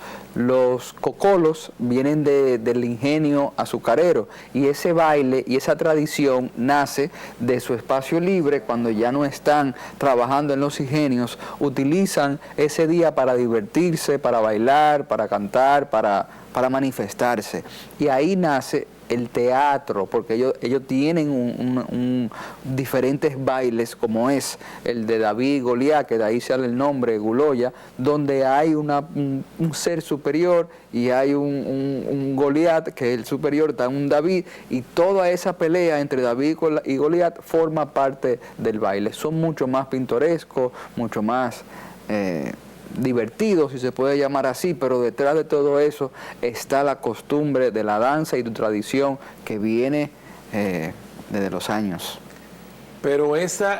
cocolos vienen del ingenio azucarero, y ese baile y esa tradición nace de su espacio libre. Cuando ya no están trabajando en los ingenios, utilizan ese día para divertirse, para bailar, para cantar, para manifestarse. Y ahí nace el teatro, porque ellos tienen diferentes bailes, como es el de David y Goliat, que de ahí sale el nombre Guloya, donde hay un ser superior y hay un Goliat, que es el superior, está un David, y toda esa pelea entre David y Goliat forma parte del baile. Son mucho más pintorescos, mucho más divertidos, si se puede llamar así, pero detrás de todo eso está la costumbre de la danza y tu tradición que viene desde los años. Pero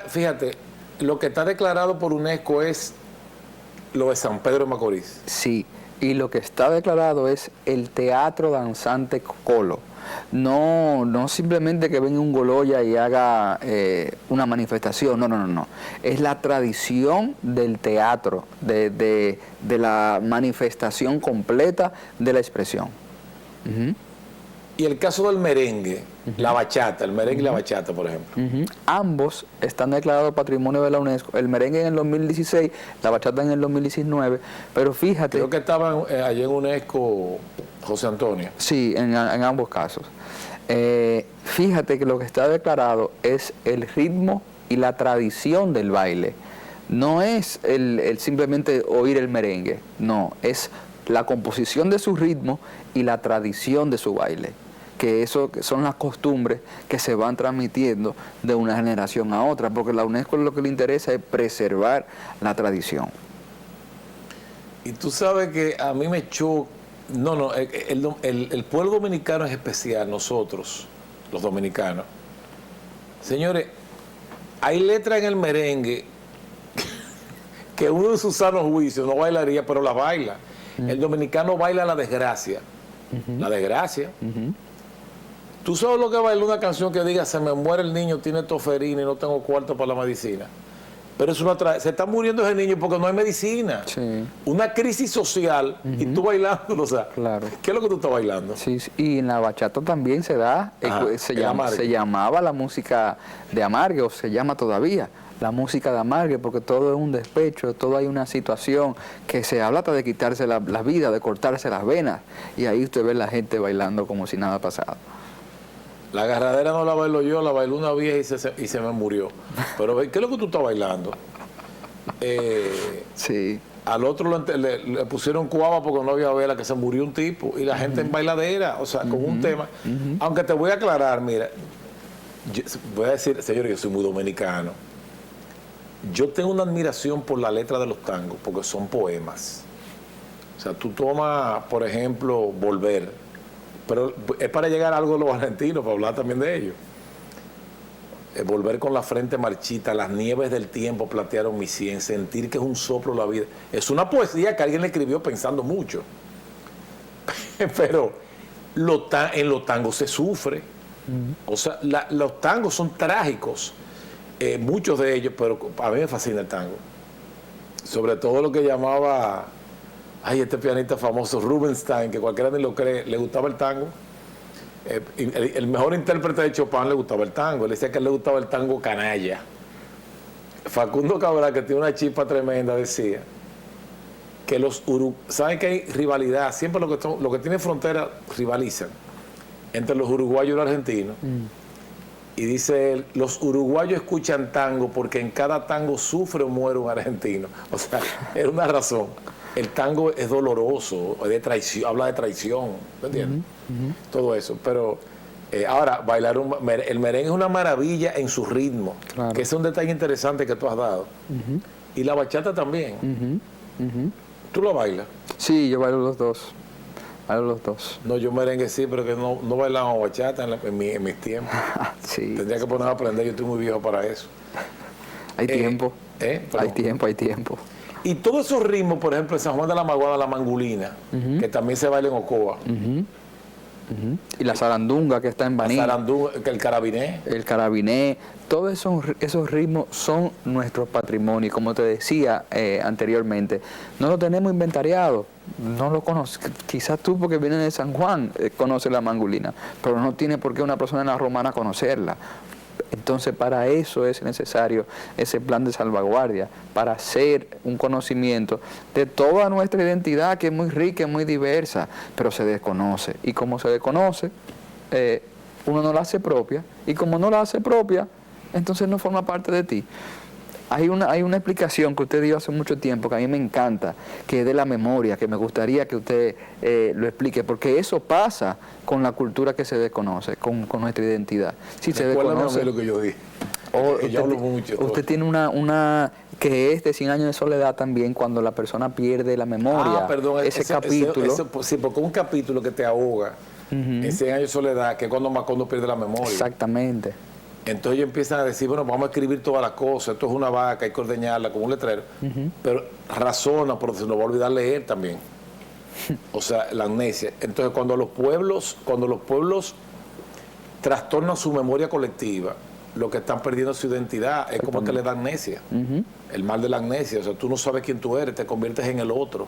fíjate, lo que está declarado por UNESCO es lo de San Pedro de Macorís. Sí, y lo que está declarado es el teatro danzante Cocolo. No simplemente que venga un Goloya y haga una manifestación, no. Es la tradición del teatro, de la manifestación completa de la expresión. Y el caso del merengue, la bachata, el merengue y la bachata, por ejemplo. Ambos están declarados Patrimonio de la UNESCO, el merengue en el 2016, la bachata en el 2019, pero fíjate... Creo que estaban allí en UNESCO José Antonio. Sí, en ambos casos. Fíjate que lo que está declarado es el ritmo y la tradición del baile. No es el simplemente oír el merengue, no, es la composición de su ritmo y la tradición de su baile, que eso son las costumbres que se van transmitiendo de una generación a otra, porque la UNESCO lo que le interesa es preservar la tradición. Y tú sabes que a mí me choca, el pueblo dominicano es especial, nosotros, los dominicanos. Señores, hay letras en el merengue que uno en su sano juicio no bailaría, pero la baila. El dominicano baila la desgracia. La desgracia. ¿Tú sabes lo que baila una canción que diga se me muere el niño, tiene toferina y no tengo cuarto para la medicina? Pero es se está muriendo ese niño porque no hay medicina. Sí. Una crisis social y tú bailando, o sea, claro. ¿Qué es lo que tú estás bailando? Sí, y en la bachata también se da, se llamaba la música de amargue, o se llama todavía la música de amargue, porque todo es un despecho, todo hay una situación que se habla hasta de quitarse la vida, de cortarse las venas, y ahí usted ve la gente bailando como si nada pasara. La agarradera no la bailo yo, la bailó una vieja y se me murió. Pero ¿qué es lo que tú estás bailando? Sí. Al otro le pusieron cuava porque no había vela, que se murió un tipo, y la gente en bailadera, o sea, con un tema. Aunque te voy a aclarar, mira, voy a decir, señor, yo soy muy dominicano. Yo tengo una admiración por la letra de los tangos, porque son poemas. O sea, tú tomas, por ejemplo, Volver, pero es para llegar a algo de los argentinos, para hablar también de ellos. Volver con la frente marchita, las nieves del tiempo platearon mi sien, sentir que es un soplo la vida. Es una poesía que alguien le escribió pensando mucho. Pero en los tangos se sufre. O sea, los tangos son trágicos, muchos de ellos, pero a mí me fascina el tango. Sobre todo lo que llamaba, este pianista famoso, Rubinstein, que cualquiera ni lo cree, le gustaba el tango. El mejor intérprete de Chopin le gustaba el tango. Él decía que le gustaba el tango canalla. Facundo Cabral, que tiene una chispa tremenda, decía que ¿saben que hay rivalidad? Siempre lo que tiene frontera rivalizan entre los uruguayos y los argentinos. Y dice él, los uruguayos escuchan tango porque en cada tango sufre o muere un argentino. O sea, era una razón. El tango es doloroso, es de traición, habla de traición, ¿me entiendes? Todo eso. Pero ahora, bailar el merengue es una maravilla en su ritmo, claro, que es un detalle interesante que tú has dado. Y la bachata también. ¿Tú lo bailas? Sí, yo bailo los dos. Bailo los dos. No, yo merengue sí, pero que no bailaba bachata en mis tiempos. Sí. Tendría que ponerme a aprender, yo estoy muy viejo para eso. Hay tiempo. Hay tiempo. Y todos esos ritmos, por ejemplo, en San Juan de la Maguana, la mangulina, que también se baila en Ocoa. Y la zarandunga que está en Baní. La zarandunga, el carabiné. El carabiné. Todos esos ritmos son nuestro patrimonio. Como te decía anteriormente, no lo tenemos inventariado. No lo conoces. Quizás tú, porque vienes de San Juan, conoces la mangulina. Pero no tiene por qué una persona en la Romana conocerla. Entonces, para eso es necesario ese plan de salvaguardia, para hacer un conocimiento de toda nuestra identidad, que es muy rica, es muy diversa, pero se desconoce. Y como se desconoce, uno no la hace propia, y como no la hace propia, entonces no forma parte de ti. Hay una explicación que usted dio hace mucho tiempo, que a mí me encanta, que es de la memoria, que me gustaría que usted lo explique, porque eso pasa con la cultura que se desconoce, con nuestra identidad. Si se desconoce, lo que yo dije. Usted tiene una que es de 100 años de soledad también, cuando la persona pierde la memoria. Perdón, ese capítulo. Sí, porque un capítulo que te ahoga en 100 años de soledad, que es cuando Macondo pierde la memoria. Exactamente. Entonces ellos empiezan a decir, bueno, vamos a escribir todas las cosas, esto es una vaca, hay que ordeñarla con un letrero. Pero razona, porque se nos va a olvidar leer también. O sea, la amnesia. Entonces cuando los pueblos trastornan su memoria colectiva, lo que están perdiendo es su identidad, es como que le da amnesia. El mal de la amnesia, o sea, tú no sabes quién tú eres, te conviertes en el otro.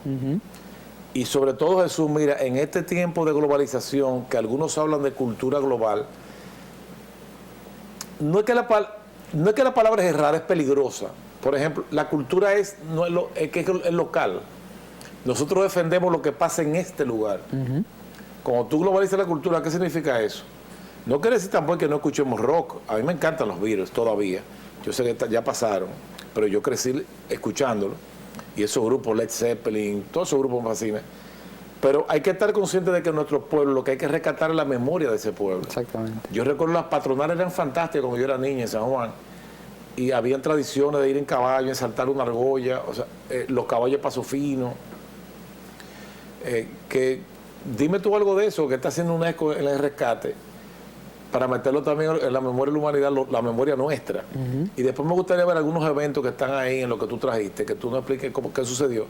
Y sobre todo, Jesús, mira, en este tiempo de globalización, que algunos hablan de cultura global, no es que la palabra es errada, es peligrosa. Por ejemplo, la cultura es local. Nosotros defendemos lo que pasa en este lugar. Cuando tú globalizas la cultura, ¿qué significa eso? No quiere decir tampoco que no escuchemos rock. A mí me encantan los Beatles todavía. Yo sé que ya pasaron, pero yo crecí escuchándolo. Y esos grupos, Led Zeppelin, todos esos grupos me fascinan. Pero hay que estar consciente de que nuestro pueblo, lo que hay que rescatar es la memoria de ese pueblo. Exactamente. Yo recuerdo las patronales eran fantásticas cuando yo era niña en San Juan. Y habían tradiciones de ir en caballo, en saltar una argolla, o sea, los caballos paso fino. Dime tú algo de eso, que está haciendo UNESCO en el rescate, para meterlo también en la memoria de la humanidad, la memoria nuestra. Y después me gustaría ver algunos eventos que están ahí en lo que tú trajiste, que tú nos expliques qué sucedió.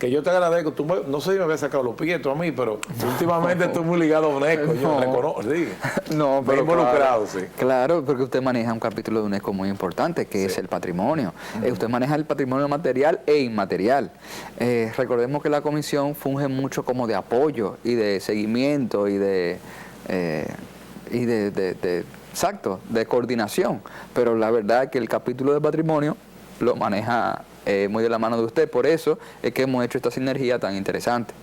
Que yo te agradezco. No sé si me habías sacado los pies tú a mí, pero últimamente estoy muy ligado a UNESCO. Yo reconozco, sí. No, pero involucrado, claro, sí. Claro, porque usted maneja un capítulo de UNESCO muy importante, que es el patrimonio. Usted maneja el patrimonio material e inmaterial. Recordemos que la comisión funge mucho como de apoyo y de seguimiento y de coordinación, pero la verdad es que el capítulo de patrimonio lo maneja muy de la mano de usted, por eso es que hemos hecho esta sinergia tan interesante.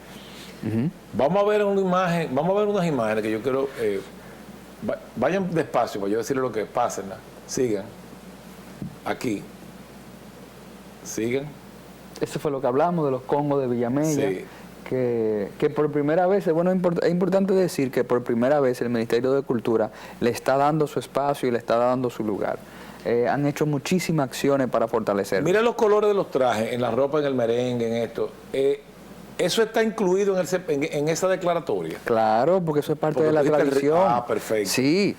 Vamos a ver unas imágenes que yo quiero, vayan despacio para yo decirles lo que pasen, sigan, aquí, sigan. Eso fue lo que hablamos de los congos de Villamella. Sí. que por primera vez, bueno, es importante decir que por primera vez el Ministerio de Cultura le está dando su espacio y le está dando su lugar. Han hecho muchísimas acciones para fortalecerlo. Mira los colores de los trajes, en la ropa, en el merengue, en esto. ¿Eso está incluido en esa declaratoria? Claro, porque eso es parte de la tradición. Ah, perfecto. Sí,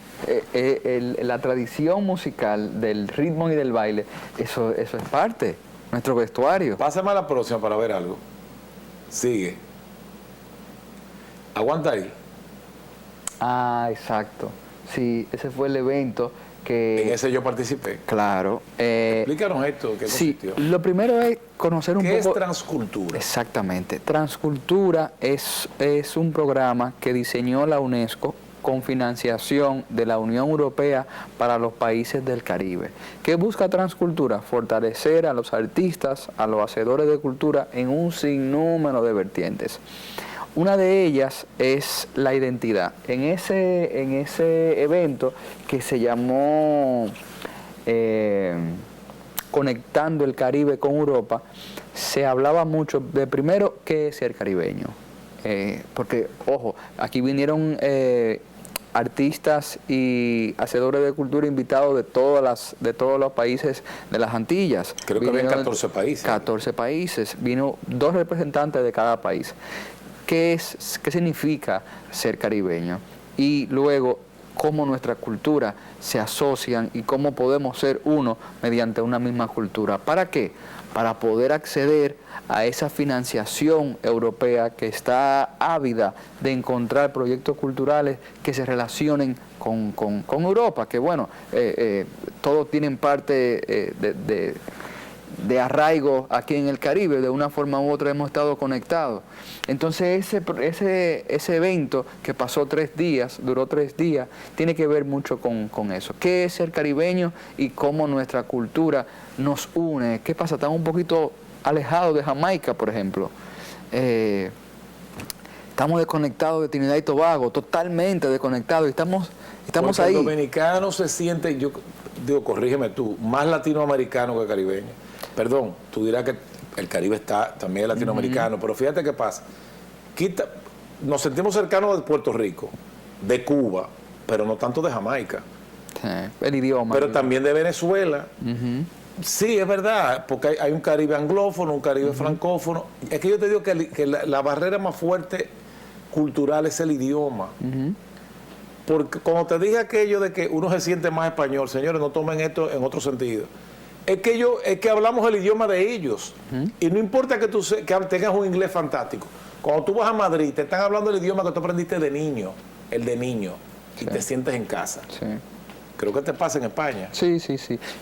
la tradición musical del ritmo y del baile, eso es parte, nuestro vestuario. Pásame a la próxima para ver algo. Sigue. Aguanta ahí. Ah, exacto. Sí, ese fue el evento que... En ese yo participé. Claro. Explícanos esto, ¿qué consistió? Sí, lo primero es conocer un poco... ¿Qué es transcultura? Exactamente. Transcultura es un programa que diseñó la UNESCO con financiación de la Unión Europea para los países del Caribe. ¿Qué busca Transcultura? Fortalecer a los artistas, a los hacedores de cultura en un sinnúmero de vertientes. Una de ellas es la identidad. En ese evento que se llamó Conectando el Caribe con Europa, se hablaba mucho de primero qué es ser caribeño. Porque, ojo, aquí vinieron artistas y hacedores de cultura invitados de todos los países de las Antillas. Creo que había 14 países. 14 países. Vino 2 representantes de cada país. ¿Qué significa ser caribeño? Y luego, cómo nuestra cultura se asocian y cómo podemos ser uno mediante una misma cultura. ¿Para qué? Para poder acceder a esa financiación europea que está ávida de encontrar proyectos culturales que se relacionen con Europa, que bueno, todos tienen parte de arraigo aquí en el Caribe, de una forma u otra hemos estado conectados. Entonces ese evento que pasó 3 días, duró 3 días, tiene que ver mucho con eso. ¿Qué es ser caribeño y cómo nuestra cultura nos une? ¿Qué pasa? Estamos un poquito alejados de Jamaica, por ejemplo. Estamos desconectados de Trinidad y Tobago, totalmente desconectados. Estamos porque ahí. El dominicano se siente, yo digo, corrígeme tú, más latinoamericano que caribeño. Perdón, tú dirás que el Caribe está también latinoamericano, pero fíjate qué pasa. Nos sentimos cercanos de Puerto Rico, de Cuba, pero no tanto de Jamaica. Sí, el idioma. Pero también de Venezuela. Sí, es verdad, porque hay un Caribe anglófono, un Caribe francófono. Es que yo te digo que la barrera más fuerte cultural es el idioma. Porque como te dije aquello de que uno se siente más español, señores, no tomen esto en otro sentido. Es que hablamos el idioma de ellos. Y no importa que tengas un inglés fantástico. Cuando tú vas a Madrid, te están hablando el idioma que tú aprendiste de niño, el de niño, y te sientes en casa. Sí. Creo que te pasa en España. Sí.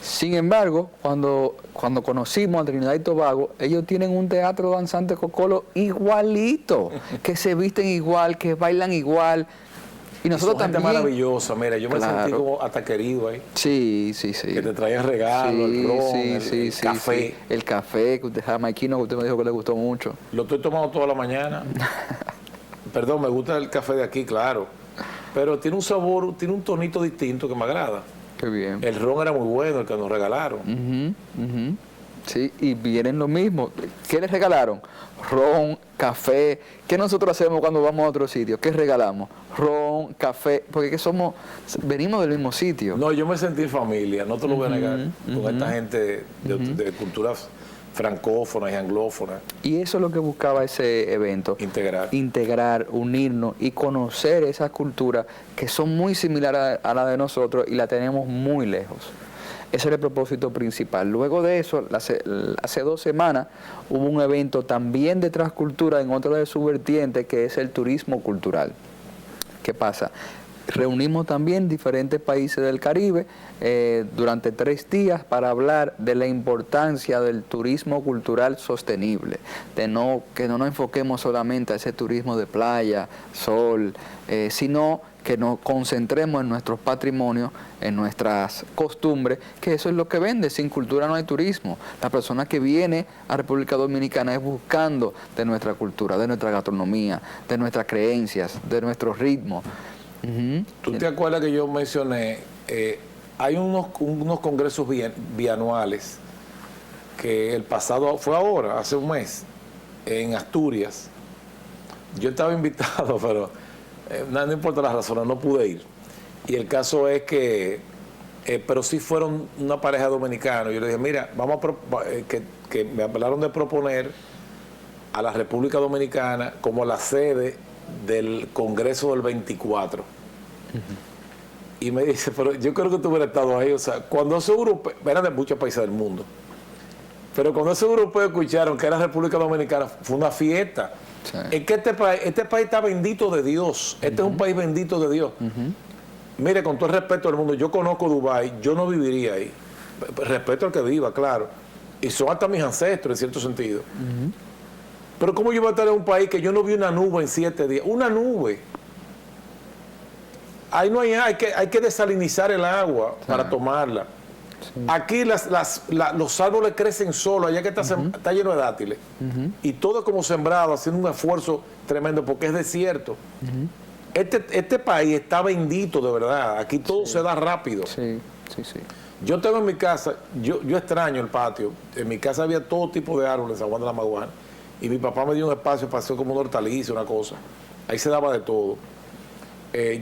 Sin embargo, cuando conocimos a Trinidad y Tobago, ellos tienen un teatro danzante cocolo igualito, que se visten igual, que bailan igual. Y nosotros también. Gente maravillosa, mira, yo me sentí como hasta querido ahí. Sí. Que te traían regalos, el ron, el café. Sí. El café, que usted jamaiquino, que usted me dijo que le gustó mucho. Lo estoy tomando toda la mañana. Perdón, me gusta el café de aquí, claro. Pero tiene un sabor, tiene un tonito distinto que me agrada. Qué bien. El ron era muy bueno, el que nos regalaron. Sí, y vienen lo mismo. ¿Qué les regalaron? Ron, café. ¿Qué nosotros hacemos cuando vamos a otro sitio? ¿Qué regalamos? Ron, café, porque venimos del mismo sitio. No, yo me sentí en familia, no te lo voy a negar, con esta gente de culturas francófonas y anglófonas. Y eso es lo que buscaba ese evento. Integrar, unirnos y conocer esas culturas que son muy similares a la de nosotros y la tenemos muy lejos. Ese era el propósito principal. Luego de eso, hace 2 semanas, hubo un evento también de transcultura en otra de sus vertientes, que es el turismo cultural. ¿Qué pasa? Reunimos también diferentes países del Caribe durante 3 días para hablar de la importancia del turismo cultural sostenible, que no nos enfoquemos solamente a ese turismo de playa, sol, sino que nos concentremos en nuestros patrimonios, en nuestras costumbres, que eso es lo que vende. Sin cultura no hay turismo. La persona que viene a República Dominicana es buscando de nuestra cultura, de nuestra gastronomía, de nuestras creencias, de nuestros ritmos. ¿Tú te acuerdas que yo mencioné? Hay unos congresos bianuales que el pasado fue ahora, hace un mes, en Asturias, Yo estaba invitado, pero no importa las razones, no pude ir. Y el caso es que, pero sí fueron una pareja dominicana. Yo le dije, mira, vamos que me hablaron de proponer a la República Dominicana como la sede del Congreso del 24. Y me dice, pero yo creo que tú hubieras estado ahí. O sea, cuando esos europeos, eran de muchos países del mundo, pero cuando esos europeos escucharon que era República Dominicana, fue una fiesta. Sí. Es que este país está bendito de Dios. Este es un país bendito de Dios. Mire, con todo el respeto del mundo, yo conozco Dubái, yo no viviría ahí. Respeto al que viva, claro. Y son hasta mis ancestros, en cierto sentido. Pero ¿cómo yo voy a estar en un país que yo no vi una nube en 7 días? Una nube. Ahí no hay que desalinizar el agua para tomarla. Sí. Aquí los árboles crecen solos, allá que está lleno de dátiles. Y todo como sembrado, haciendo un esfuerzo tremendo, porque es desierto. Este país está bendito de verdad. Aquí todo se da rápido. Sí. Yo tengo en mi casa, yo extraño el patio. En mi casa había todo tipo de árboles en San Juan de la Maguana. Y mi papá me dio un espacio para hacer como una hortaliza, una cosa. Ahí se daba de todo.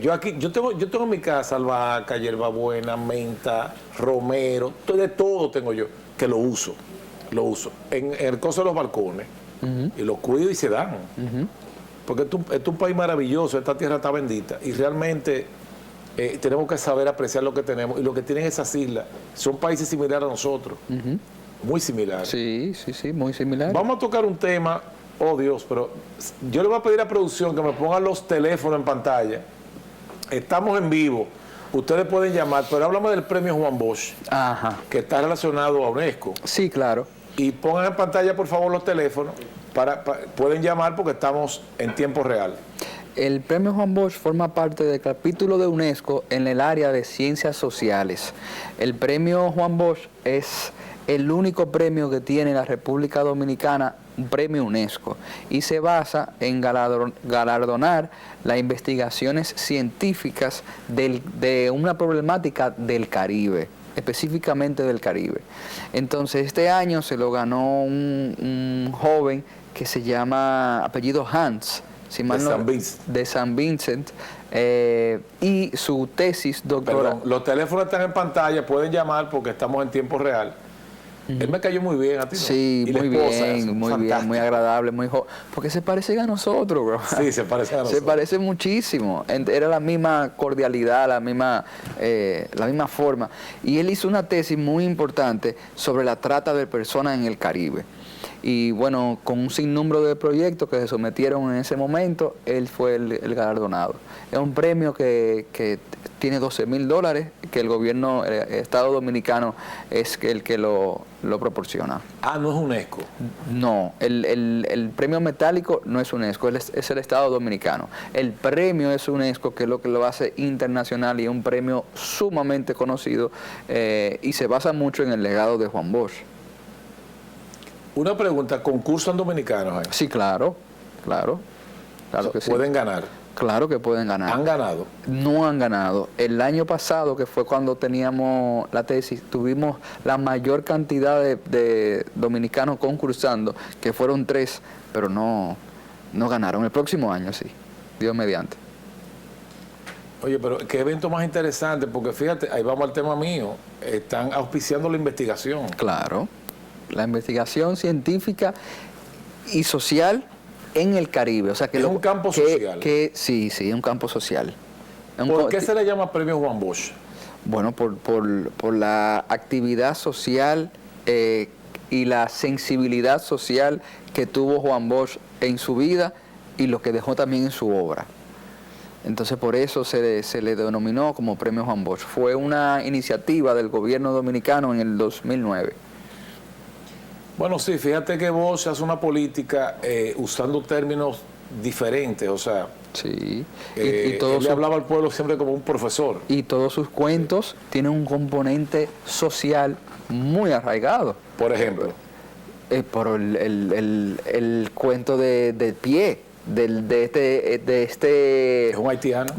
Yo tengo en mi casa albahaca, hierbabuena, menta, romero, de todo tengo yo, que lo uso. En el coso de los balcones. Y los cuido y se dan. Porque esto es un país maravilloso, esta tierra está bendita. Y realmente tenemos que saber apreciar lo que tenemos. Y lo que tienen esas islas son países similares a nosotros. Muy similares. Sí, muy similares. Vamos a tocar un tema, oh Dios, pero yo le voy a pedir a producción que me pongan los teléfonos en pantalla. Estamos en vivo, ustedes pueden llamar, pero háblame del premio Juan Bosch, que está relacionado a UNESCO. Sí, claro. Y pongan en pantalla, por favor, los teléfonos, pueden llamar porque estamos en tiempo real. El premio Juan Bosch forma parte del capítulo de UNESCO en el área de ciencias sociales. El premio Juan Bosch es el único premio que tiene la República Dominicana, un premio UNESCO, y se basa en galardonar las investigaciones científicas de una problemática del Caribe, específicamente del Caribe. Entonces, este año se lo ganó un joven que se llama, apellido Hans, de San Vincent, y su tesis doctoral. Perdón, los teléfonos están en pantalla, pueden llamar porque estamos en tiempo real. Él me cayó muy bien a ti, ¿no? Sí, muy bien, muy agradable, muy joven. Porque se parece a nosotros, bro. Sí, se parece a nosotros. Se parece muchísimo. Era la misma cordialidad, la misma forma. Y él hizo una tesis muy importante sobre la trata de personas en el Caribe. Y bueno, con un sinnúmero de proyectos que se sometieron en ese momento, él fue el galardonado. Es un premio que tiene $12,000, que el gobierno, el Estado Dominicano es el que lo proporciona. Ah, ¿no es UNESCO? No, el premio metálico no es UNESCO, es el Estado Dominicano. El premio es UNESCO, que es lo que lo hace internacional y es un premio sumamente conocido y se basa mucho en el legado de Juan Bosch. Una pregunta, ¿concursan dominicanos? Sí, claro que sí. ¿Pueden ganar? Claro que pueden ganar. ¿Han ganado? No han ganado. El año pasado, que fue cuando teníamos la tesis, tuvimos la mayor cantidad de dominicanos concursando, que fueron 3, pero no ganaron. El próximo año sí, Dios mediante. Oye, pero qué evento más interesante, porque fíjate, ahí vamos al tema mío, están auspiciando la investigación. Claro. La investigación científica y social en el Caribe. O sea, que es un campo social. Sí, un campo social. ¿Por qué se le llama premio Juan Bosch? Bueno, por la actividad social y la sensibilidad social que tuvo Juan Bosch en su vida y lo que dejó también en su obra. Entonces, por eso se le denominó como premio Juan Bosch. Fue una iniciativa del gobierno dominicano en el 2009. Bueno, sí, fíjate que Bosch hace una política usando términos diferentes, o sea, sí. Él le hablaba al pueblo siempre como un profesor. Y todos sus cuentos tienen un componente social muy arraigado. Por ejemplo. Por el cuento de Pie, de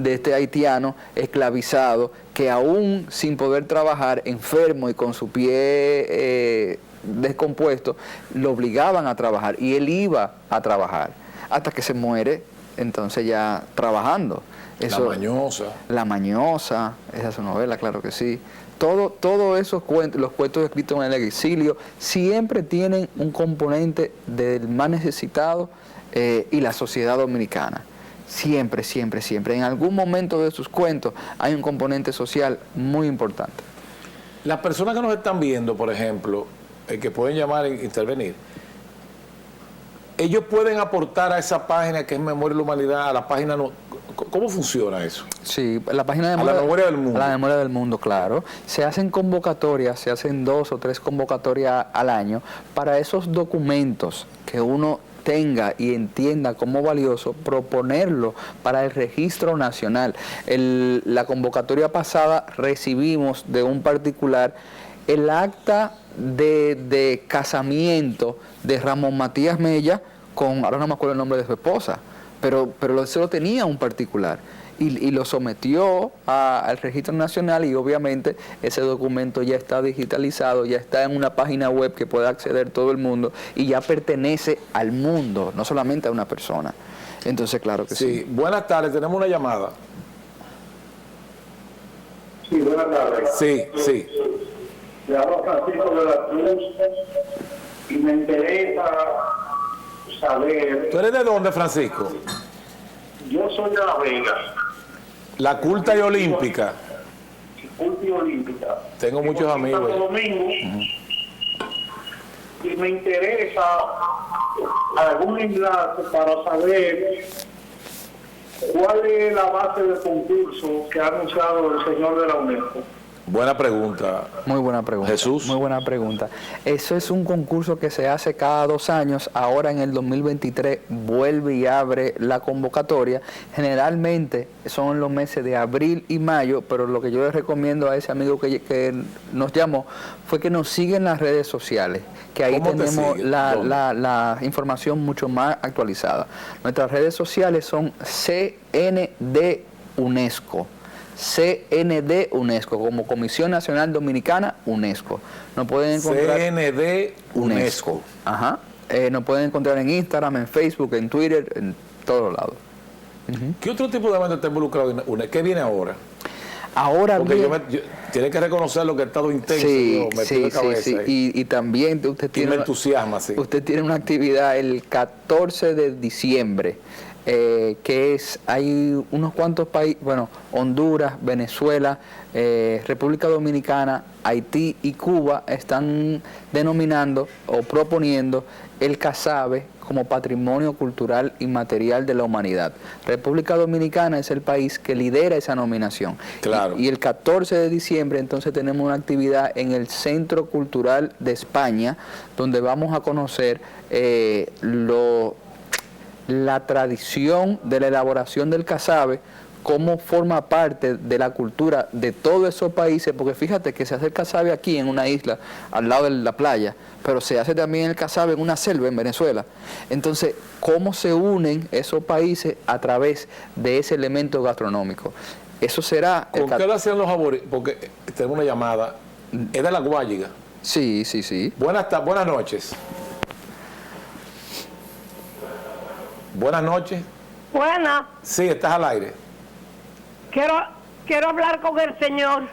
este haitiano esclavizado que aún sin poder trabajar, enfermo y con su pie descompuesto, lo obligaban a trabajar y él iba a trabajar hasta que se muere entonces ya trabajando. Eso, La Mañosa. La Mañosa, esa es su novela, claro que sí. Todos esos cuentos, los cuentos escritos en el exilio, siempre tienen un componente del más necesitado y la sociedad dominicana. Siempre, siempre, siempre. En algún momento de sus cuentos hay un componente social muy importante. Las personas que nos están viendo, por ejemplo, que pueden llamar e intervenir, ellos pueden aportar a esa página que es Memoria de la Humanidad, a la página... ¿Cómo funciona eso? Sí, la página de a la Memoria del Mundo. A la Memoria del Mundo, claro. Se hacen convocatorias, se hacen 2 o 3 convocatorias al año para esos documentos que uno tenga y entienda como valioso, proponerlo para el registro nacional. La convocatoria pasada recibimos de un particular el acta de casamiento de Ramón Matías Mella con, ahora no me acuerdo el nombre de su esposa, pero eso lo tenía un particular y lo sometió al registro nacional, y obviamente ese documento ya está digitalizado, ya está en una página web que puede acceder todo el mundo y ya pertenece al mundo, no solamente a una persona. Entonces, claro que sí. Buenas tardes, tenemos una llamada. Sí, buenas tardes. Sí. Le hablo Francisco de la Cruz y me interesa saber... ¿Tú eres de dónde, Francisco? Yo soy de La Vega. La culta y olímpica. Culta y olímpica. Tengo muchos amigos. Santo Domingo. Y me interesa algún enlace para saber cuál es la base del concurso que ha anunciado el señor de la UNESCO. Buena pregunta. Muy buena pregunta. Jesús. Muy buena pregunta. Eso es un concurso que se hace cada 2 años. Ahora en el 2023 vuelve y abre la convocatoria. Generalmente son los meses de abril y mayo, pero lo que yo le recomiendo a ese amigo que nos llamó fue que nos siga en las redes sociales, que ahí tenemos la información mucho más actualizada. Nuestras redes sociales son CND UNESCO. CND UNESCO, como Comisión Nacional Dominicana UNESCO. Nos pueden encontrar CND UNESCO. Ajá. Nos pueden encontrar en Instagram, en Facebook, en Twitter, en todos lados. ¿Qué otro tipo de evento está involucrado en UNESCO? ¿Qué viene ahora? Ahora porque bien, tiene que reconocer lo que ha estado intenso. sí, sí. Y también usted tiene, me entusiasma, sí. Usted tiene una actividad el 14 de diciembre. Hay unos cuantos países, bueno, Honduras, Venezuela, República Dominicana, Haití y Cuba están denominando o proponiendo el casabe como patrimonio cultural inmaterial de la humanidad. República Dominicana es el país que lidera esa nominación. Claro. Y el 14 de diciembre entonces tenemos una actividad en el Centro Cultural de España, donde vamos a conocer la tradición de la elaboración del casabe, cómo forma parte de la cultura de todos esos países, porque fíjate que se hace el casabe aquí en una isla, al lado de la playa, pero se hace también el casabe en una selva en Venezuela. Entonces, cómo se unen esos países a través de ese elemento gastronómico. Eso será... ¿Con qué lo hacían los aborígenes? Porque tenemos una llamada. ¿Es de La Guayiga? Sí. Buenas noches. Buenas noches. Buenas. Sí, estás al aire. Quiero hablar con el señor,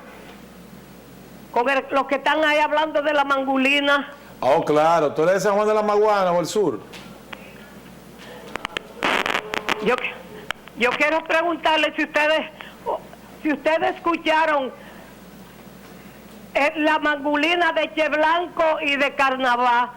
los que están ahí hablando de la mangulina. Oh, claro. ¿Tú eres de San Juan de la Maguana o el sur? Yo quiero preguntarle si ustedes escucharon la mangulina de Che Blanco y de Carnaval.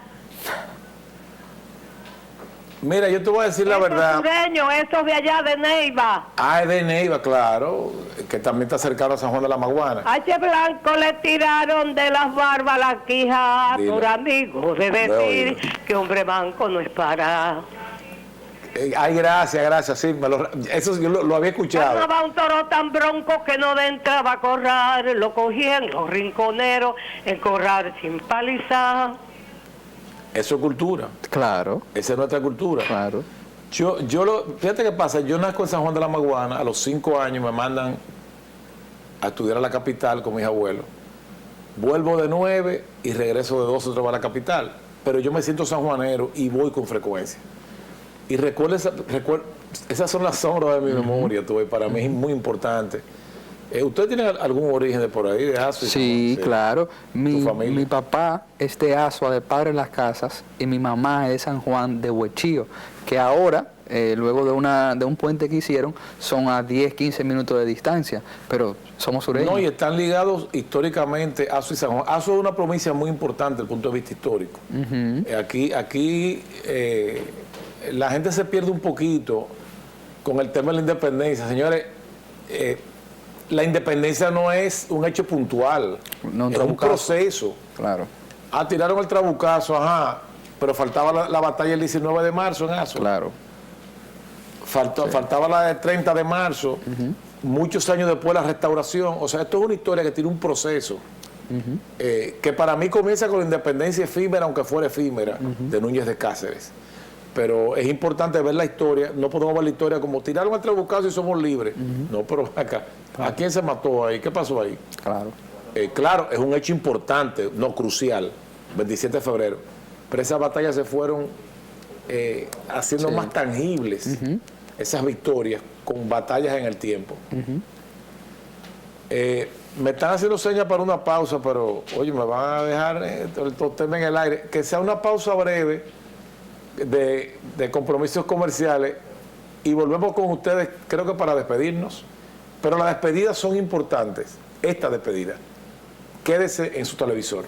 Mira, yo te voy a decir la verdad. Esos de allá de Neiva. Ah, es de Neiva, claro, que también está cercano a San Juan de la Maguana. A Che Blanco le tiraron de las barbas la quija por amigo de decir que hombre manco no es para. Ay, gracias, sí, eso yo lo había escuchado. Estaba un toro tan bronco que no entraba a corrar, lo cogían los rinconeros en corral sin palizar. Eso es cultura. Claro. Esa es nuestra cultura. Claro. Fíjate qué pasa, yo nazco en San Juan de la Maguana, a los 5 años me mandan a estudiar a la capital con mis abuelos. Vuelvo de 9 y regreso de 2 otra vez a la capital. Pero yo me siento sanjuanero y voy con frecuencia. Y esas son las sombras de mi memoria, tú ves, para mí es muy importante. ¿Usted tiene algún origen de por ahí, de Asua? Sí, claro. ¿Tu familia? Mi papá es de Asua, de Padre Las Casas, y mi mamá es de San Juan de Huechío, que ahora, luego de un puente que hicieron, son a 10, 15 minutos de distancia, pero somos sureños. No, y están ligados históricamente Asua y San Juan. Asua es una provincia muy importante desde el punto de vista histórico. Aquí la gente se pierde un poquito con el tema de la independencia. Señores, la independencia no es un hecho puntual, No, es un proceso. Claro. Tiraron el trabucazo, pero faltaba la batalla el 19 de marzo en Asua. Claro. Faltaba la del 30 de marzo, muchos años después la restauración. O sea, esto es una historia que tiene un proceso que para mí comienza con la independencia efímera, aunque fuera efímera, de Núñez de Cáceres. Pero es importante ver la historia. No podemos ver la historia como tiraron el trabucazo y somos libres. No, pero acá, ¿a quién se mató ahí? ¿Qué pasó ahí? Claro. Claro, es un hecho importante, no crucial, 27 de febrero. Pero esas batallas se fueron haciendo más tangibles, esas victorias, con batallas en el tiempo. Me están haciendo señas para una pausa, pero, oye, me van a dejar el tema en el aire. Que sea una pausa breve de compromisos comerciales y volvemos con ustedes, creo que para despedirnos. Pero las despedidas son importantes. Esta despedida. Quédese en su televisor.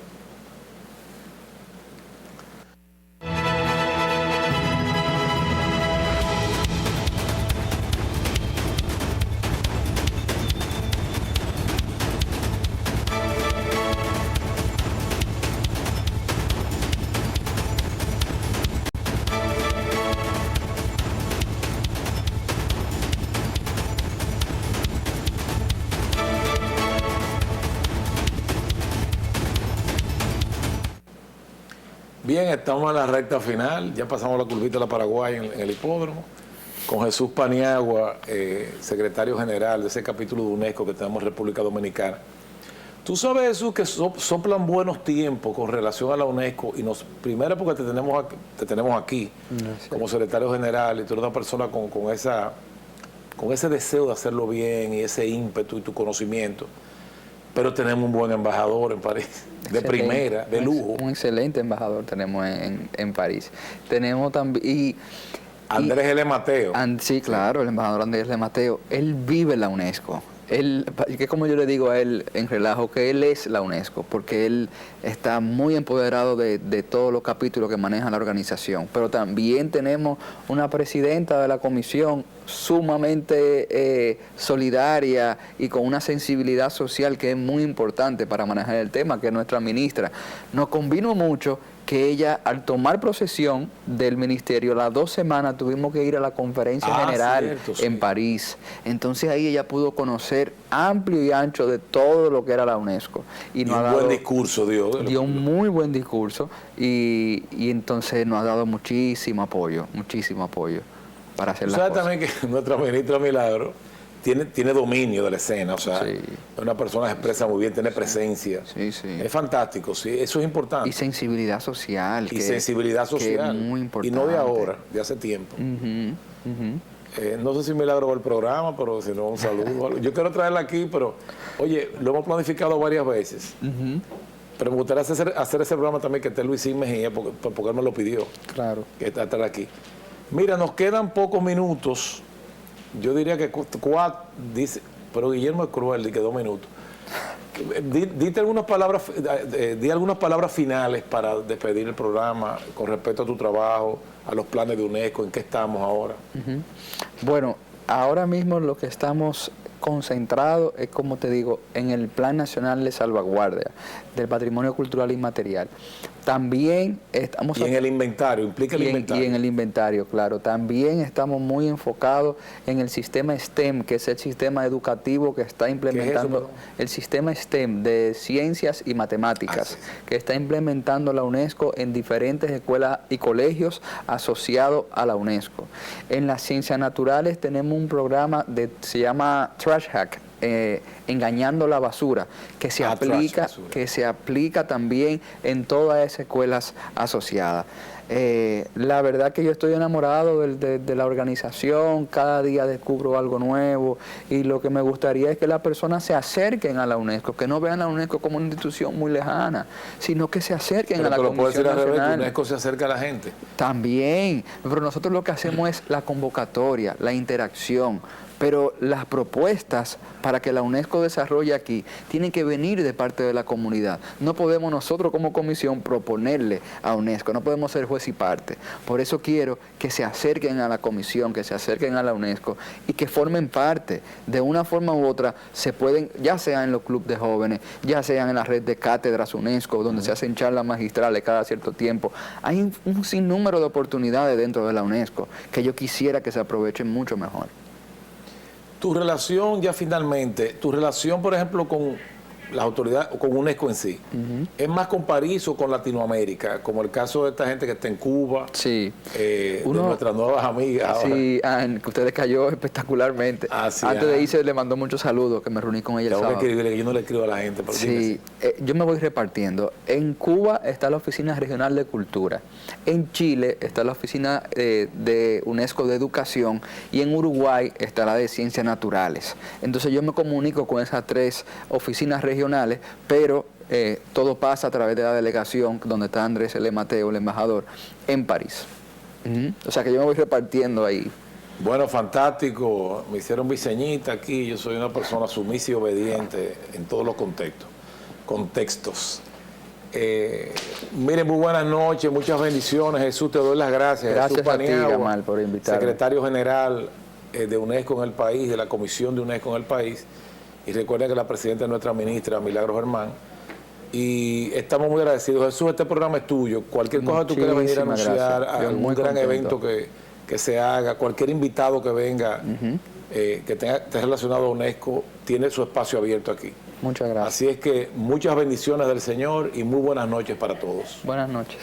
Bien, estamos en la recta final, ya pasamos la curvita de la Paraguay en el hipódromo, con Jesús Paniagua, secretario general de ese capítulo de UNESCO que tenemos en República Dominicana. Tú sabes, Jesús, que soplan buenos tiempos con relación a la UNESCO, y primero porque te tenemos aquí como secretario general, y tú eres una persona con ese deseo de hacerlo bien y ese ímpetu y tu conocimiento. Pero tenemos un buen embajador en París, de primera, de lujo. Un excelente embajador tenemos en París. Tenemos también... Andrés L. Mateo. Sí, claro, el embajador Andrés L. Mateo. Él vive la UNESCO. Que como yo le digo a él en relajo, que él es la UNESCO, porque él está muy empoderado de todos los capítulos que maneja la organización. Pero también tenemos una presidenta de la comisión sumamente solidaria y con una sensibilidad social que es muy importante para manejar el tema, que es nuestra ministra. Nos convino mucho que ella, al tomar posesión del ministerio, las 2 semanas tuvimos que ir a la conferencia general en París. Entonces ahí ella pudo conocer amplio y ancho de todo lo que era la UNESCO. Y un buen discurso dio. Dio un muy buen discurso y entonces nos ha dado muchísimo apoyo para hacer las cosas. ¿Sabes también que nuestra ministra Milagro tiene dominio de la escena? O sea, es una persona que expresa muy bien, tiene presencia. Sí, sí. Es fantástico, sí, eso es importante. Y sensibilidad social. Que es muy importante. Y no de ahora, de hace tiempo. No sé si Milagro va el programa, pero si no, un saludo. Yo quiero traerla aquí, pero, oye, lo hemos planificado varias veces. Pero me gustaría hacer ese programa también, que esté Luisín Mejía, porque él me lo pidió. Claro. Que estar aquí. Mira, nos quedan pocos minutos. Yo diría que 4, dice, pero Guillermo es cruel, y que 2 minutos. Di algunas palabras finales para despedir el programa con respecto a tu trabajo, a los planes de UNESCO, en qué estamos ahora. Bueno, ahora mismo lo que estamos concentrados es, como te digo, en el Plan Nacional de Salvaguardia del Patrimonio Cultural Inmaterial. También estamos... Y en el inventario, implica el inventario. Y en el inventario, claro. También estamos muy enfocados en el sistema STEM, que es el sistema educativo que está implementando... ¿Qué es eso, el sistema STEM de ciencias y matemáticas, que está implementando la UNESCO en diferentes escuelas y colegios asociados a la UNESCO. En las ciencias naturales tenemos un programa se llama Trash Hack, engañando la basura, que se aplica también en todas esas escuelas asociadas. La verdad que yo estoy enamorado de la organización, cada día descubro algo nuevo y lo que me gustaría es que las personas se acerquen a la UNESCO, que no vean a la UNESCO como una institución muy lejana, sino que se acerquen a la Comisión Nacional. La UNESCO se acerca a la gente. También, pero nosotros lo que hacemos es la convocatoria, la interacción. Pero las propuestas para que la UNESCO desarrolle aquí tienen que venir de parte de la comunidad. No podemos nosotros como comisión proponerle a UNESCO, no podemos ser juez y parte. Por eso quiero que se acerquen a la comisión, que se acerquen a la UNESCO y que formen parte. De una forma u otra se pueden, ya sea en los clubes de jóvenes, ya sean en la red de cátedras UNESCO, donde se hacen charlas magistrales cada cierto tiempo. Hay un sinnúmero de oportunidades dentro de la UNESCO que yo quisiera que se aprovechen mucho mejor. Tu relación ya finalmente, tu relación por ejemplo con las autoridades, con UNESCO en sí, es más con París o con Latinoamérica, como el caso de esta gente que está en Cuba, sí. De nuestras nuevas amigas ahora. Sí, que usted le cayó espectacularmente. Sí, antes de irse le mandó muchos saludos, que me reuní con ella el sábado. Tengo que escribirle, que yo no le escribo a la gente. Pero sí, yo me voy repartiendo. En Cuba está la Oficina Regional de Cultura, en Chile está la Oficina de UNESCO de Educación y en Uruguay está la de Ciencias Naturales. Entonces yo me comunico con esas 3 oficinas regionales, pero todo pasa a través de la delegación donde está Andrés L. Mateo, el embajador, en París. O sea que yo me voy repartiendo ahí. Bueno, fantástico. Me hicieron viceñita aquí. Yo soy una persona sumisa y obediente en todos los contextos. Miren, muy buenas noches, muchas bendiciones. Jesús, te doy las gracias. Gracias Jesús a ti, Gamal, por invitarme. Secretario General de UNESCO en el país, de la Comisión de UNESCO en el país. Y recuerden que la presidenta es nuestra ministra, Milagros Germán. Y estamos muy agradecidos. Jesús, este programa es tuyo. Cualquier cosa que tú quieras venir a anunciar, algún gran evento que se haga, cualquier invitado que venga, que esté relacionado a UNESCO, tiene su espacio abierto aquí. Muchas gracias. Así es que muchas bendiciones del Señor y muy buenas noches para todos. Buenas noches.